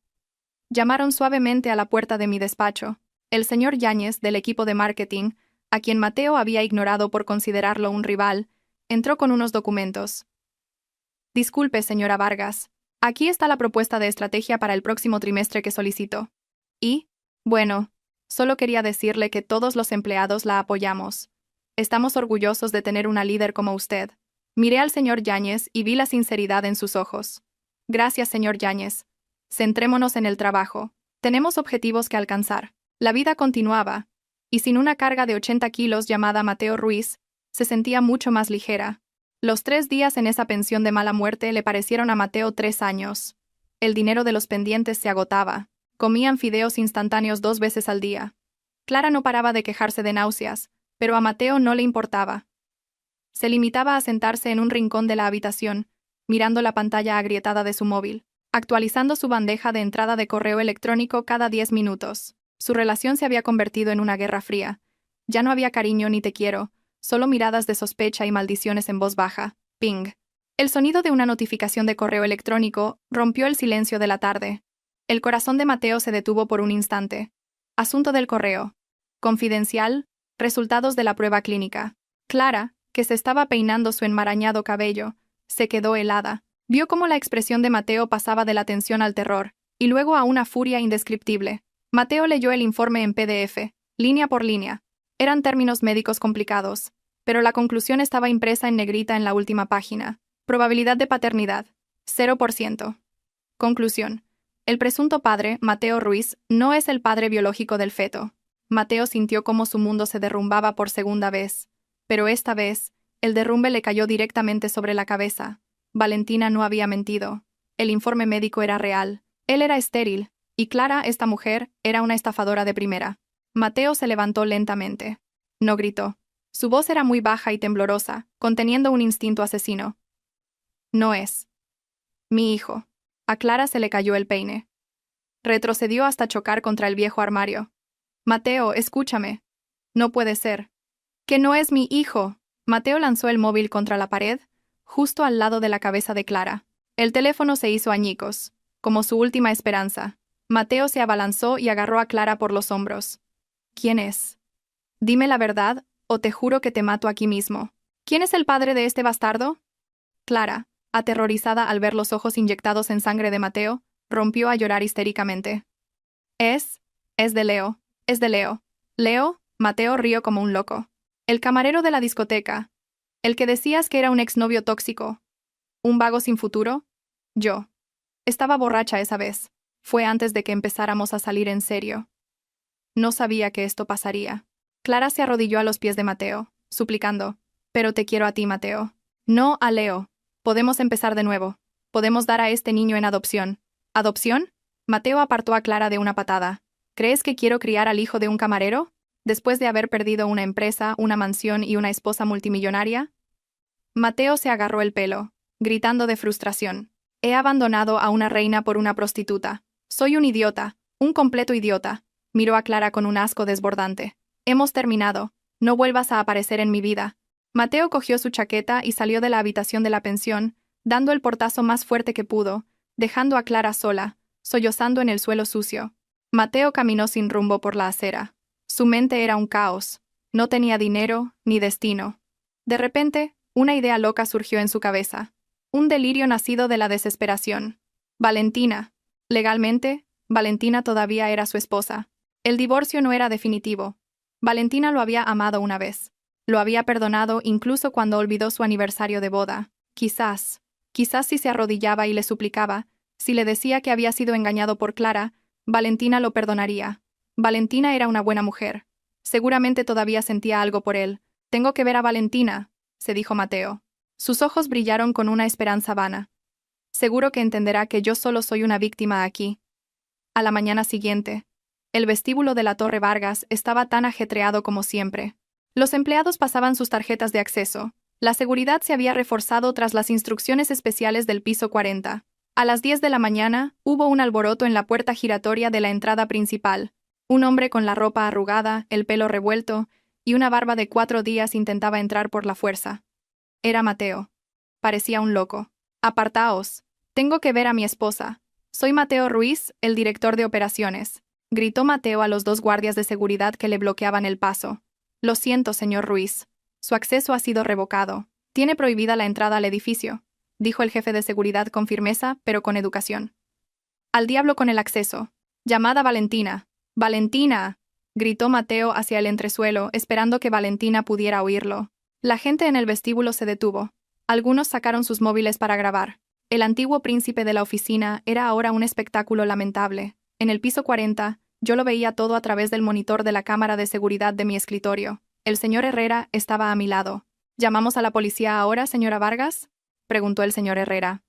Llamaron suavemente a la puerta de mi despacho. El señor Yáñez, del equipo de marketing, a quien Mateo había ignorado por considerarlo un rival, entró con unos documentos. Disculpe, señora Vargas. Aquí está la propuesta de estrategia para el próximo trimestre que solicito. Y, bueno, solo quería decirle que todos los empleados la apoyamos. Estamos orgullosos de tener una líder como usted. Miré al señor Yáñez y vi la sinceridad en sus ojos. Gracias, señor Yáñez. Centrémonos en el trabajo. Tenemos objetivos que alcanzar. La vida continuaba, y sin una carga de 80 kilos llamada Mateo Ruiz, se sentía mucho más ligera. Los 3 días en esa pensión de mala muerte le parecieron a Mateo 3 años. El dinero de los pendientes se agotaba. Comían fideos instantáneos 2 veces al día. Clara no paraba de quejarse de náuseas, pero a Mateo no le importaba. Se limitaba a sentarse en un rincón de la habitación, mirando la pantalla agrietada de su móvil, actualizando su bandeja de entrada de correo electrónico cada 10 minutos. Su relación se había convertido en una guerra fría. Ya no había cariño ni te quiero, solo miradas de sospecha y maldiciones en voz baja. Ping. El sonido de una notificación de correo electrónico rompió el silencio de la tarde. El corazón de Mateo se detuvo por un instante. Asunto del correo. Confidencial. Resultados de la prueba clínica. Clara, que se estaba peinando su enmarañado cabello, se quedó helada. Vio cómo la expresión de Mateo pasaba de la tensión al terror, y luego a una furia indescriptible. Mateo leyó el informe en PDF, línea por línea. Eran términos médicos complicados, pero la conclusión estaba impresa en negrita en la última página. Probabilidad de paternidad, 0%. Conclusión. El presunto padre, Mateo Ruiz, no es el padre biológico del feto. Mateo sintió cómo su mundo se derrumbaba por segunda vez. Pero esta vez, el derrumbe le cayó directamente sobre la cabeza. Valentina no había mentido. El informe médico era real. Él era estéril, y Clara, esta mujer, era una estafadora de primera. Mateo se levantó lentamente. No gritó. Su voz era muy baja y temblorosa, conteniendo un instinto asesino. No es mi hijo. A Clara se le cayó el peine. Retrocedió hasta chocar contra el viejo armario. Mateo, escúchame. No puede ser. ¡Que no es mi hijo! Mateo lanzó el móvil contra la pared, justo al lado de la cabeza de Clara. El teléfono se hizo añicos, como su última esperanza. Mateo se abalanzó y agarró a Clara por los hombros. ¿Quién es? Dime la verdad, o te juro que te mato aquí mismo. ¿Quién es el padre de este bastardo? Clara, aterrorizada al ver los ojos inyectados en sangre de Mateo, rompió a llorar histéricamente. Es de Leo, es de Leo. ¿Leo? Mateo rió como un loco. El camarero de la discoteca. El que decías que era un exnovio tóxico. ¿Un vago sin futuro? Yo. Estaba borracha esa vez. Fue antes de que empezáramos a salir en serio. No sabía que esto pasaría. Clara se arrodilló a los pies de Mateo, suplicando. Pero te quiero a ti, Mateo. No a Leo. Podemos empezar de nuevo. Podemos dar a este niño en adopción. ¿Adopción? Mateo apartó a Clara de una patada. ¿Crees que quiero criar al hijo de un camarero? Después de haber perdido una empresa, una mansión y una esposa multimillonaria. Mateo se agarró el pelo, gritando de frustración. He abandonado a una reina por una prostituta. Soy un idiota, un completo idiota. Miró a Clara con un asco desbordante. Hemos terminado. No vuelvas a aparecer en mi vida. Mateo cogió su chaqueta y salió de la habitación de la pensión, dando el portazo más fuerte que pudo, dejando a Clara sola, sollozando en el suelo sucio. Mateo caminó sin rumbo por la acera. Su mente era un caos. No tenía dinero, ni destino. De repente, una idea loca surgió en su cabeza. Un delirio nacido de la desesperación. Valentina. Legalmente, Valentina todavía era su esposa. El divorcio no era definitivo. Valentina lo había amado una vez. Lo había perdonado incluso cuando olvidó su aniversario de boda. Quizás si se arrodillaba y le suplicaba, si le decía que había sido engañado por Clara, Valentina lo perdonaría. Valentina era una buena mujer. Seguramente todavía sentía algo por él. Tengo que ver a Valentina, se dijo Mateo. Sus ojos brillaron con una esperanza vana. Seguro que entenderá que yo solo soy una víctima aquí. A la mañana siguiente, el vestíbulo de la Torre Vargas estaba tan ajetreado como siempre. Los empleados pasaban sus tarjetas de acceso. La seguridad se había reforzado tras las instrucciones especiales del piso 40. A las 10 de la mañana, hubo un alboroto en la puerta giratoria de la entrada principal. Un hombre con la ropa arrugada, el pelo revuelto y una barba de 4 días intentaba entrar por la fuerza. Era Mateo. Parecía un loco. «Apartaos. Tengo que ver a mi esposa. Soy Mateo Ruiz, el director de operaciones», gritó Mateo a los 2 guardias de seguridad que le bloqueaban el paso. «Lo siento, señor Ruiz. Su acceso ha sido revocado. Tiene prohibida la entrada al edificio», dijo el jefe de seguridad con firmeza, pero con educación. «Al diablo con el acceso. Llamad a Valentina». «¡Valentina!», gritó Mateo hacia el entresuelo, esperando que Valentina pudiera oírlo. La gente en el vestíbulo se detuvo. Algunos sacaron sus móviles para grabar. El antiguo príncipe de la oficina era ahora un espectáculo lamentable. En el piso 40, yo lo veía todo a través del monitor de la cámara de seguridad de mi escritorio. El señor Herrera estaba a mi lado. «¿Llamamos a la policía ahora, señora Vargas?», preguntó el señor Herrera.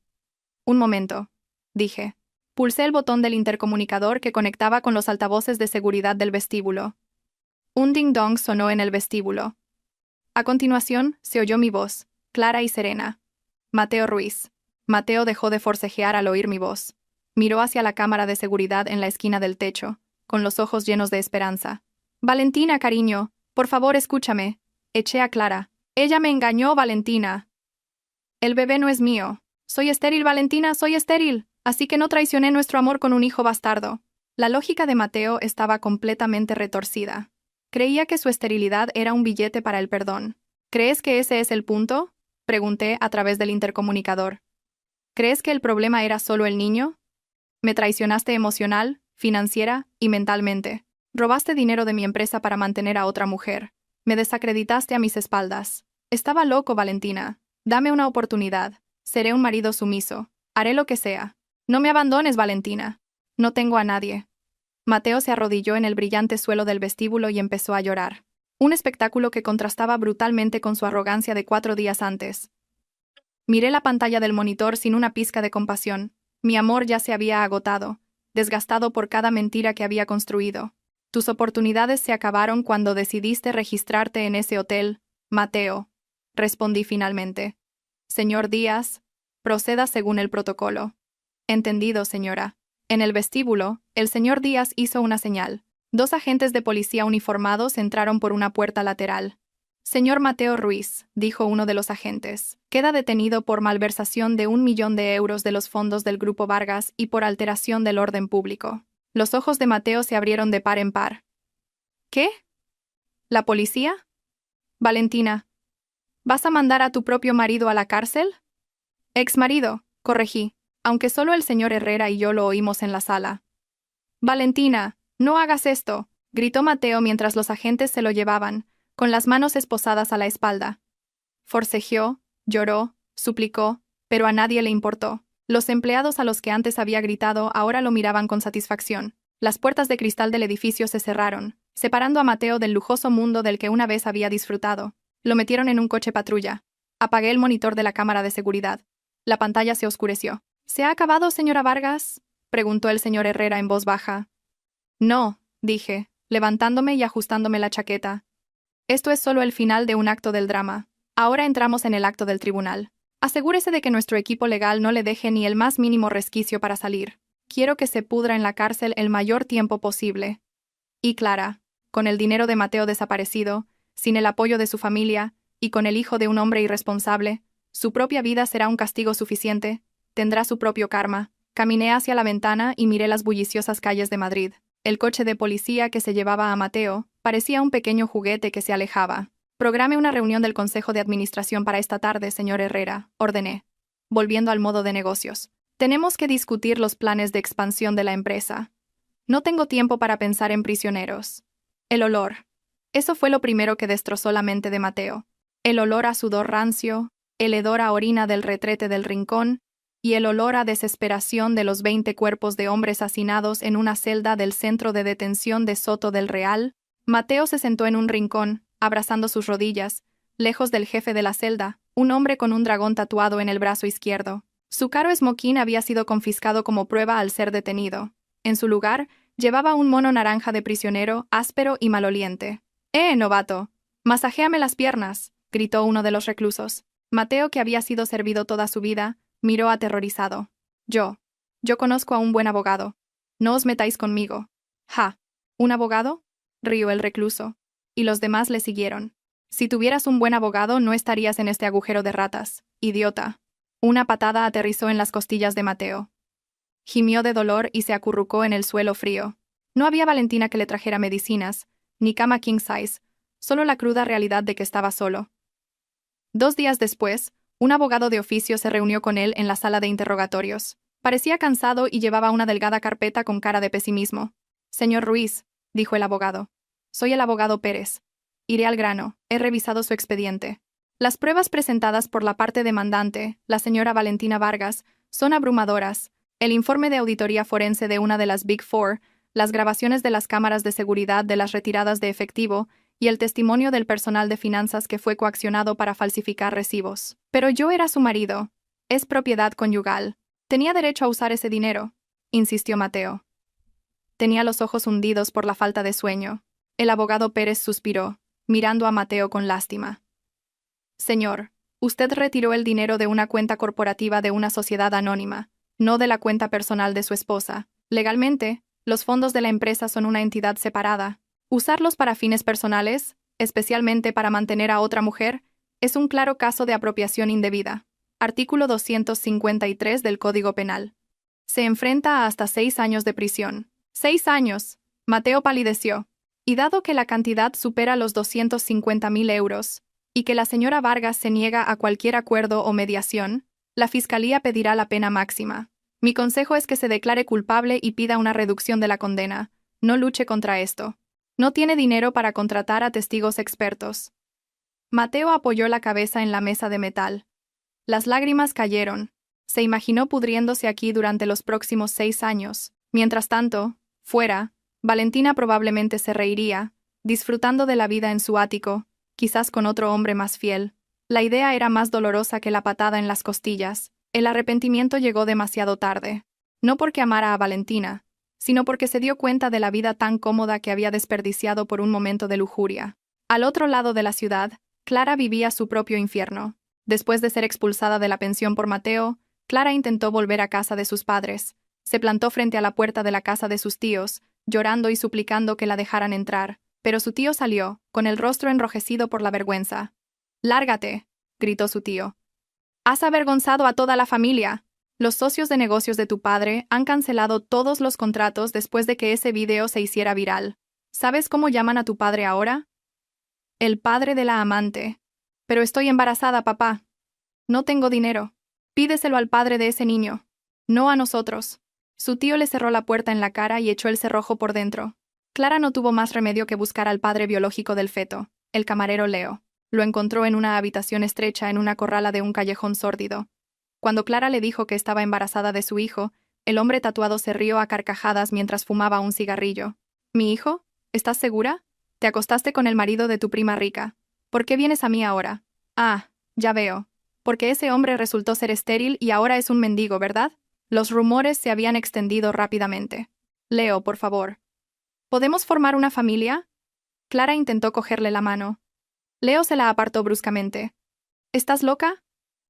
«Un momento», dije. Pulsé el botón del intercomunicador que conectaba con los altavoces de seguridad del vestíbulo. Un ding-dong sonó en el vestíbulo. A continuación, se oyó mi voz, clara y serena. «Mateo Ruiz». Mateo dejó de forcejear al oír mi voz. Miró hacia la cámara de seguridad en la esquina del techo, con los ojos llenos de esperanza. «Valentina, cariño, por favor, escúchame», eché a Clara. «Ella me engañó, Valentina». «El bebé no es mío. Soy estéril, Valentina, soy estéril. Así que no traicioné nuestro amor con un hijo bastardo». La lógica de Mateo estaba completamente retorcida. Creía que su esterilidad era un billete para el perdón. «¿Crees que ese es el punto?», pregunté a través del intercomunicador. «¿Crees que el problema era solo el niño? Me traicionaste emocional, financiera y mentalmente. Robaste dinero de mi empresa para mantener a otra mujer. Me desacreditaste a mis espaldas. Estaba loco, Valentina. Dame una oportunidad. Seré un marido sumiso. Haré lo que sea. No me abandones, Valentina. No tengo a nadie». Mateo se arrodilló en el brillante suelo del vestíbulo y empezó a llorar. Un espectáculo que contrastaba brutalmente con su arrogancia de 4 días antes. Miré la pantalla del monitor sin una pizca de compasión. Mi amor ya se había agotado, desgastado por cada mentira que había construido. Tus oportunidades se acabaron cuando decidiste registrarte en ese hotel, Mateo, respondí finalmente. Señor Díaz, proceda según el protocolo. Entendido, señora. En el vestíbulo, el señor Díaz hizo una señal. 2 agentes de policía uniformados entraron por una puerta lateral. «Señor Mateo Ruiz», dijo uno de los agentes, «queda detenido por malversación de 1 millón de euros de los fondos del Grupo Vargas y por alteración del orden público». Los ojos de Mateo se abrieron de par en par. «¿Qué? ¿La policía? Valentina, ¿vas a mandar a tu propio marido a la cárcel?» «Exmarido», corregí, aunque solo el señor Herrera y yo lo oímos en la sala. «Valentina, no hagas esto», gritó Mateo mientras los agentes se lo llevaban, con las manos esposadas a la espalda. Forcejeó, lloró, suplicó, pero a nadie le importó. Los empleados a los que antes había gritado ahora lo miraban con satisfacción. Las puertas de cristal del edificio se cerraron, separando a Mateo del lujoso mundo del que una vez había disfrutado. Lo metieron en un coche patrulla. Apagué el monitor de la cámara de seguridad. La pantalla se oscureció. ¿Se ha acabado, señora Vargas?, preguntó el señor Herrera en voz baja. No, dije, levantándome y ajustándome la chaqueta. Esto es solo el final de un acto del drama. Ahora entramos en el acto del tribunal. Asegúrese de que nuestro equipo legal no le deje ni el más mínimo resquicio para salir. Quiero que se pudra en la cárcel el mayor tiempo posible. Y Clara, con el dinero de Mateo desaparecido, sin el apoyo de su familia, y con el hijo de un hombre irresponsable, su propia vida será un castigo suficiente, tendrá su propio karma. Caminé hacia la ventana y miré las bulliciosas calles de Madrid. El coche de policía que se llevaba a Mateo parecía un pequeño juguete que se alejaba. Programe una reunión del Consejo de Administración para esta tarde, señor Herrera, ordené, volviendo al modo de negocios. Tenemos que discutir los planes de expansión de la empresa. No tengo tiempo para pensar en prisioneros. El olor. Eso fue lo primero que destrozó la mente de Mateo. El olor a sudor rancio, el hedor a orina del retrete del rincón, y el olor a desesperación de los 20 cuerpos de hombres hacinados en una celda del centro de detención de Soto del Real. Mateo se sentó en un rincón, abrazando sus rodillas, lejos del jefe de la celda, un hombre con un dragón tatuado en el brazo izquierdo. Su caro esmoquín había sido confiscado como prueba al ser detenido. En su lugar, llevaba un mono naranja de prisionero, áspero y maloliente. Novato! ¡Masajéame las piernas!, gritó uno de los reclusos. Mateo, que había sido servido toda su vida, miró aterrorizado. Yo conozco a un buen abogado. No os metáis conmigo. Ja. ¿Un abogado?, rió el recluso. Y los demás le siguieron. Si tuvieras un buen abogado, no estarías en este agujero de ratas, idiota. Una patada aterrizó en las costillas de Mateo. Gimió de dolor y se acurrucó en el suelo frío. No había Valentina que le trajera medicinas, ni cama king size, solo la cruda realidad de que estaba solo. 2 días después, un abogado de oficio se reunió con él en la sala de interrogatorios. Parecía cansado y llevaba una delgada carpeta con cara de pesimismo. Señor Ruiz, dijo el abogado. Soy el abogado Pérez. Iré al grano, he revisado su expediente. Las pruebas presentadas por la parte demandante, la señora Valentina Vargas, son abrumadoras. El informe de auditoría forense de una de las Big Four, las grabaciones de las cámaras de seguridad de las retiradas de efectivo y el testimonio del personal de finanzas que fue coaccionado para falsificar recibos. Pero yo era su marido. Es propiedad conyugal. Tenía derecho a usar ese dinero, insistió Mateo. Tenía los ojos hundidos por la falta de sueño. El abogado Pérez suspiró, mirando a Mateo con lástima. Señor, usted retiró el dinero de una cuenta corporativa de una sociedad anónima, no de la cuenta personal de su esposa. Legalmente, los fondos de la empresa son una entidad separada. Usarlos para fines personales, especialmente para mantener a otra mujer, es un claro caso de apropiación indebida. Artículo 253 del Código Penal. Se enfrenta a hasta 6 años de prisión. 6 años. Mateo palideció. Y dado que la cantidad supera los 250.000 euros, y que la señora Vargas se niega a cualquier acuerdo o mediación, la Fiscalía pedirá la pena máxima. Mi consejo es que se declare culpable y pida una reducción de la condena. No luche contra esto. No tiene dinero para contratar a testigos expertos. Mateo apoyó la cabeza en la mesa de metal. Las lágrimas cayeron. Se imaginó pudriéndose aquí durante los próximos 6 años. Mientras tanto, fuera, Valentina probablemente se reiría, disfrutando de la vida en su ático, quizás con otro hombre más fiel. La idea era más dolorosa que la patada en las costillas. El arrepentimiento llegó demasiado tarde. No porque amara a Valentina, sino porque se dio cuenta de la vida tan cómoda que había desperdiciado por un momento de lujuria. Al otro lado de la ciudad, Clara vivía su propio infierno. Después de ser expulsada de la pensión por Mateo, Clara intentó volver a casa de sus padres. Se plantó frente a la puerta de la casa de sus tíos, llorando y suplicando que la dejaran entrar, pero su tío salió, con el rostro enrojecido por la vergüenza. «¡Lárgate!», gritó su tío. «Has avergonzado a toda la familia. Los socios de negocios de tu padre han cancelado todos los contratos después de que ese video se hiciera viral. ¿Sabes cómo llaman a tu padre ahora? El padre de la amante. Pero estoy embarazada, papá. No tengo dinero. Pídeselo al padre de ese niño. No a nosotros». Su tío le cerró la puerta en la cara y echó el cerrojo por dentro. Clara no tuvo más remedio que buscar al padre biológico del feto, el camarero Leo. Lo encontró en una habitación estrecha en una corrala de un callejón sórdido. Cuando Clara le dijo que estaba embarazada de su hijo, el hombre tatuado se rió a carcajadas mientras fumaba un cigarrillo. «¿Mi hijo? ¿Estás segura? Te acostaste con el marido de tu prima rica. ¿Por qué vienes a mí ahora? Ah, ya veo. Porque ese hombre resultó ser estéril y ahora es un mendigo, ¿verdad? Los rumores se habían extendido rápidamente. Leo, por favor. ¿Podemos formar una familia? Clara intentó cogerle la mano. Leo se la apartó bruscamente. ¿Estás loca?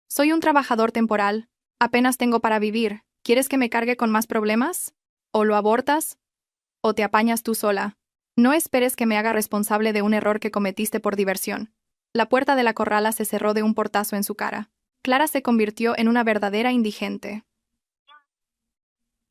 Soy un trabajador temporal. Apenas tengo para vivir. ¿Quieres que me cargue con más problemas? ¿O lo abortas? ¿O te apañas tú sola? No esperes que me haga responsable de un error que cometiste por diversión. La puerta de la corrala se cerró de un portazo en su cara. Clara se convirtió en una verdadera indigente.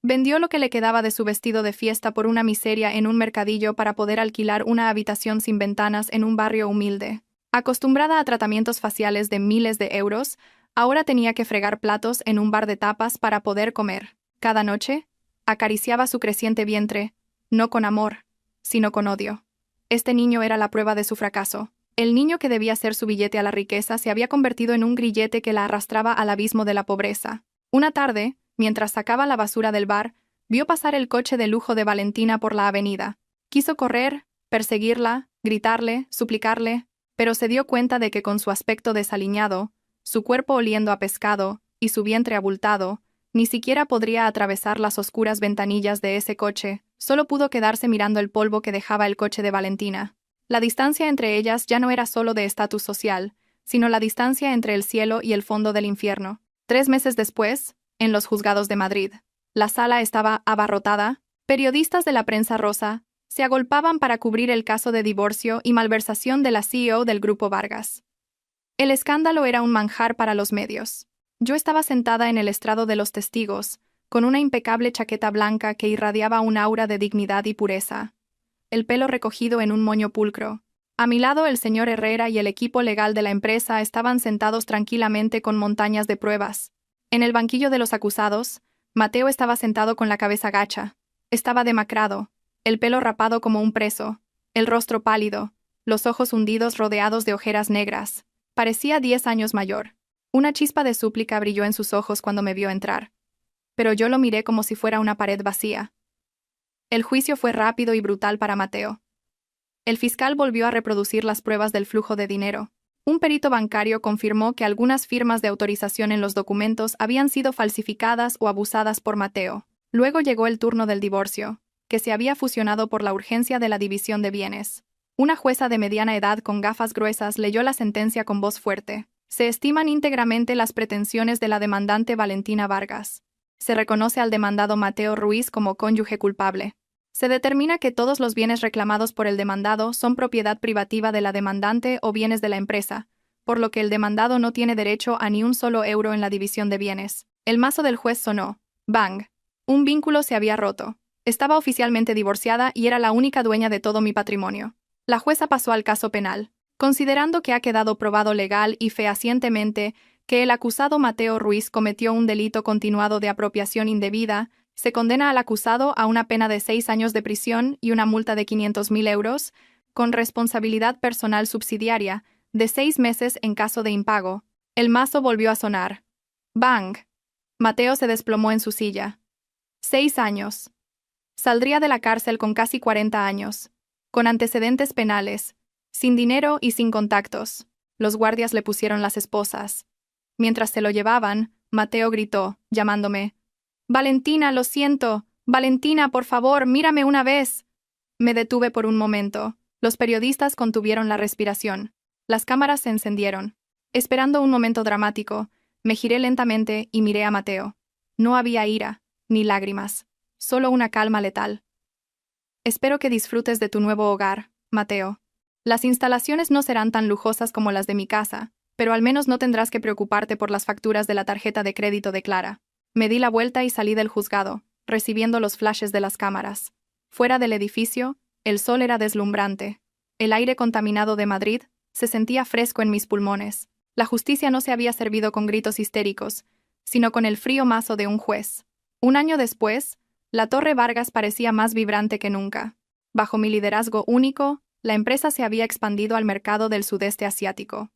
Vendió lo que le quedaba de su vestido de fiesta por una miseria en un mercadillo para poder alquilar una habitación sin ventanas en un barrio humilde. Acostumbrada a tratamientos faciales de miles de euros, ahora tenía que fregar platos en un bar de tapas para poder comer. Cada noche, acariciaba su creciente vientre, no con amor, sino con odio. Este niño era la prueba de su fracaso. El niño que debía ser su billete a la riqueza se había convertido en un grillete que la arrastraba al abismo de la pobreza. Una tarde, mientras sacaba la basura del bar, vio pasar el coche de lujo de Valentina por la avenida. Quiso correr, perseguirla, gritarle, suplicarle, pero se dio cuenta de que con su aspecto desaliñado, su cuerpo oliendo a pescado y su vientre abultado, ni siquiera podría atravesar las oscuras ventanillas de ese coche, solo pudo quedarse mirando el polvo que dejaba el coche de Valentina. La distancia entre ellas ya no era solo de estatus social, sino la distancia entre el cielo y el fondo del infierno. 3 meses después, en los juzgados de Madrid, la sala estaba abarrotada, periodistas de la prensa rosa se agolpaban para cubrir el caso de divorcio y malversación de la CEO del Grupo Vargas. El escándalo era un manjar para los medios. Yo estaba sentada en el estrado de los testigos, con una impecable chaqueta blanca que irradiaba un aura de dignidad y pureza, el pelo recogido en un moño pulcro. A mi lado el señor Herrera y el equipo legal de la empresa estaban sentados tranquilamente con montañas de pruebas. En el banquillo de los acusados, Mateo estaba sentado con la cabeza gacha. Estaba demacrado, el pelo rapado como un preso, el rostro pálido, los ojos hundidos rodeados de ojeras negras. Parecía 10 años mayor. Una chispa de súplica brilló en sus ojos cuando me vio entrar. Pero yo lo miré como si fuera una pared vacía. El juicio fue rápido y brutal para Mateo. El fiscal volvió a reproducir las pruebas del flujo de dinero. Un perito bancario confirmó que algunas firmas de autorización en los documentos habían sido falsificadas o abusadas por Mateo. Luego llegó el turno del divorcio, que se había fusionado por la urgencia de la división de bienes. Una jueza de mediana edad con gafas gruesas leyó la sentencia con voz fuerte. Se estiman íntegramente las pretensiones de la demandante Valentina Vargas. Se reconoce al demandado Mateo Ruiz como cónyuge culpable. Se determina que todos los bienes reclamados por el demandado son propiedad privativa de la demandante o bienes de la empresa, por lo que el demandado no tiene derecho a ni un solo euro en la división de bienes. El mazo del juez sonó. ¡Bang! Un vínculo se había roto. Estaba oficialmente divorciada y era la única dueña de todo mi patrimonio. La jueza pasó al caso penal. Considerando que ha quedado probado legal y fehacientemente que el acusado Mateo Ruiz cometió un delito continuado de apropiación indebida, se condena al acusado a una pena de 6 años de prisión y una multa de 500.000 euros, con responsabilidad personal subsidiaria, de 6 meses en caso de impago. El mazo volvió a sonar. ¡Bang! Mateo se desplomó en su silla. 6 años. Saldría de la cárcel con casi 40 años, con antecedentes penales, sin dinero y sin contactos. Los guardias le pusieron las esposas. Mientras se lo llevaban, Mateo gritó, llamándome. «Valentina, lo siento. Valentina, por favor, mírame una vez». Me detuve por un momento. Los periodistas contuvieron la respiración. Las cámaras se encendieron. Esperando un momento dramático, me giré lentamente y miré a Mateo. No había ira, ni lágrimas, solo una calma letal. «Espero que disfrutes de tu nuevo hogar, Mateo. Las instalaciones no serán tan lujosas como las de mi casa, pero al menos no tendrás que preocuparte por las facturas de la tarjeta de crédito de Clara». Me di la vuelta y salí del juzgado, recibiendo los flashes de las cámaras. Fuera del edificio, el sol era deslumbrante. El aire contaminado de Madrid se sentía fresco en mis pulmones. La justicia no se había servido con gritos histéricos, sino con el frío mazo de un juez. Un año después, la Torre Vargas parecía más vibrante que nunca. Bajo mi liderazgo único, la empresa se había expandido al mercado del sudeste asiático.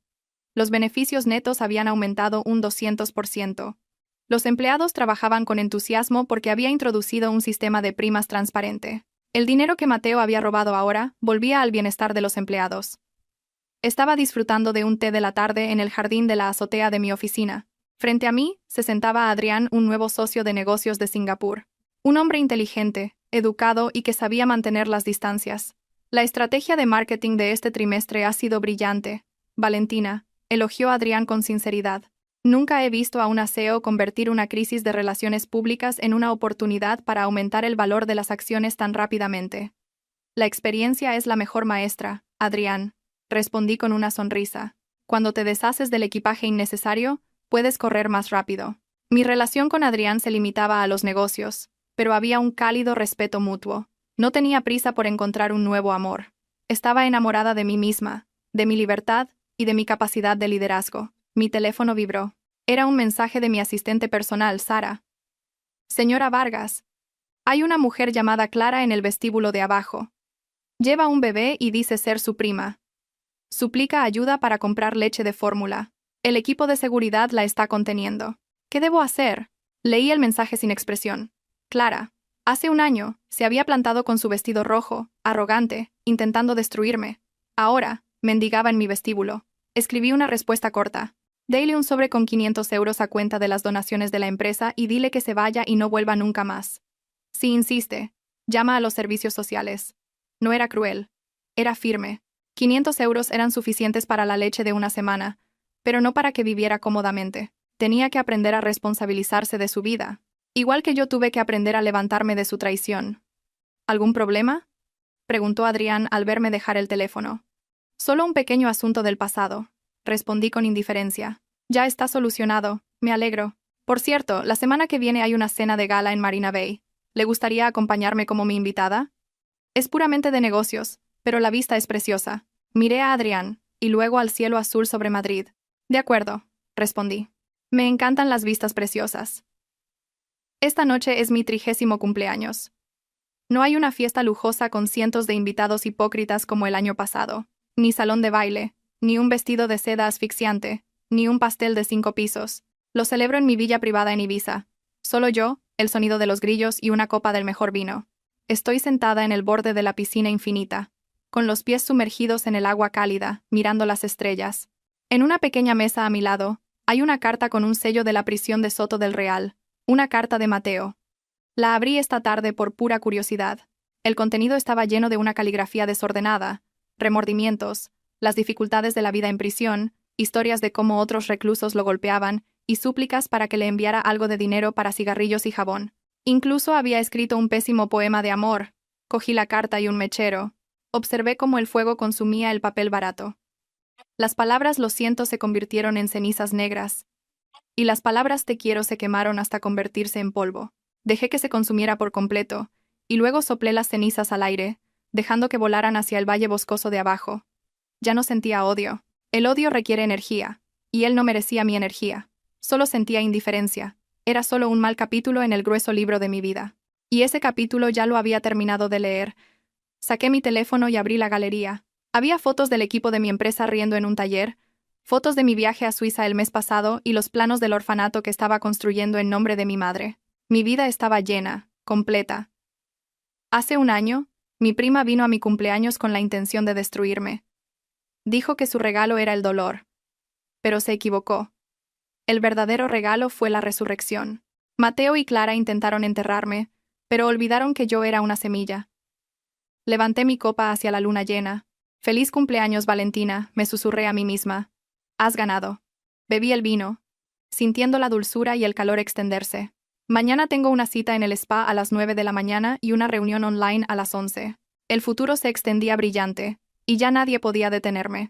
Los beneficios netos habían aumentado un 200%. Los empleados trabajaban con entusiasmo porque había introducido un sistema de primas transparente. El dinero que Mateo había robado ahora volvía al bienestar de los empleados. Estaba disfrutando de un té de la tarde en el jardín de la azotea de mi oficina. Frente a mí se sentaba Adrián, un nuevo socio de negocios de Singapur. Un hombre inteligente, educado y que sabía mantener las distancias. La estrategia de marketing de este trimestre ha sido brillante. Valentina, elogió a Adrián con sinceridad. Nunca he visto a una CEO convertir una crisis de relaciones públicas en una oportunidad para aumentar el valor de las acciones tan rápidamente. La experiencia es la mejor maestra, Adrián, respondí con una sonrisa. Cuando te deshaces del equipaje innecesario, puedes correr más rápido. Mi relación con Adrián se limitaba a los negocios, pero había un cálido respeto mutuo. No tenía prisa por encontrar un nuevo amor. Estaba enamorada de mí misma, de mi libertad y de mi capacidad de liderazgo. Mi teléfono vibró. Era un mensaje de mi asistente personal, Sara. Señora Vargas, hay una mujer llamada Clara en el vestíbulo de abajo. Lleva un bebé y dice ser su prima. Suplica ayuda para comprar leche de fórmula. El equipo de seguridad la está conteniendo. ¿Qué debo hacer? Leí el mensaje sin expresión. Clara, hace un año, se había plantado con su vestido rojo, arrogante, intentando destruirme. Ahora, mendigaba en mi vestíbulo. Escribí una respuesta corta. Dale un sobre con 500 euros a cuenta de las donaciones de la empresa y dile que se vaya y no vuelva nunca más. Si insiste, llama a los servicios sociales. No era cruel. Era firme. 500 euros eran suficientes para la leche de una semana, pero no para que viviera cómodamente. Tenía que aprender a responsabilizarse de su vida, igual que yo tuve que aprender a levantarme de su traición. ¿Algún problema?, preguntó Adrián al verme dejar el teléfono. Solo un pequeño asunto del pasado, respondí con indiferencia. Ya está solucionado, me alegro. Por cierto, la semana que viene hay una cena de gala en Marina Bay. ¿Le gustaría acompañarme como mi invitada? Es puramente de negocios, pero la vista es preciosa. Miré a Adrián, y luego al cielo azul sobre Madrid. De acuerdo, respondí. Me encantan las vistas preciosas. Esta noche es mi 30º cumpleaños. No hay una fiesta lujosa con cientos de invitados hipócritas como el año pasado, ni salón de baile, ni un vestido de seda asfixiante, ni un pastel de 5 pisos. Lo celebro en mi villa privada en Ibiza. Solo yo, el sonido de los grillos y una copa del mejor vino. Estoy sentada en el borde de la piscina infinita, con los pies sumergidos en el agua cálida, mirando las estrellas. En una pequeña mesa a mi lado, hay una carta con un sello de la prisión de Soto del Real, una carta de Mateo. La abrí esta tarde por pura curiosidad. El contenido estaba lleno de una caligrafía desordenada, remordimientos, las dificultades de la vida en prisión, historias de cómo otros reclusos lo golpeaban y súplicas para que le enviara algo de dinero para cigarrillos y jabón. Incluso había escrito un pésimo poema de amor. Cogí la carta y un mechero. Observé cómo el fuego consumía el papel barato. Las palabras lo siento se convirtieron en cenizas negras, y las palabras te quiero se quemaron hasta convertirse en polvo. Dejé que se consumiera por completo, y luego soplé las cenizas al aire, dejando que volaran hacia el valle boscoso de abajo. Ya no sentía odio. El odio requiere energía, y él no merecía mi energía. Solo sentía indiferencia. Era solo un mal capítulo en el grueso libro de mi vida. Y ese capítulo ya lo había terminado de leer. Saqué mi teléfono y abrí la galería. Había fotos del equipo de mi empresa riendo en un taller, fotos de mi viaje a Suiza el mes pasado y los planos del orfanato que estaba construyendo en nombre de mi madre. Mi vida estaba llena, completa. Hace un año, mi prima vino a mi cumpleaños con la intención de destruirme. Dijo que su regalo era el dolor. Pero se equivocó. El verdadero regalo fue la resurrección. Mateo y Clara intentaron enterrarme, pero olvidaron que yo era una semilla. Levanté mi copa hacia la luna llena. «Feliz cumpleaños, Valentina», me susurré a mí misma. «Has ganado». Bebí el vino, sintiendo la dulzura y el calor extenderse. Mañana tengo una cita en el spa a las 9 de la mañana y una reunión online a las 11. El futuro se extendía brillante, y ya nadie podía detenerme.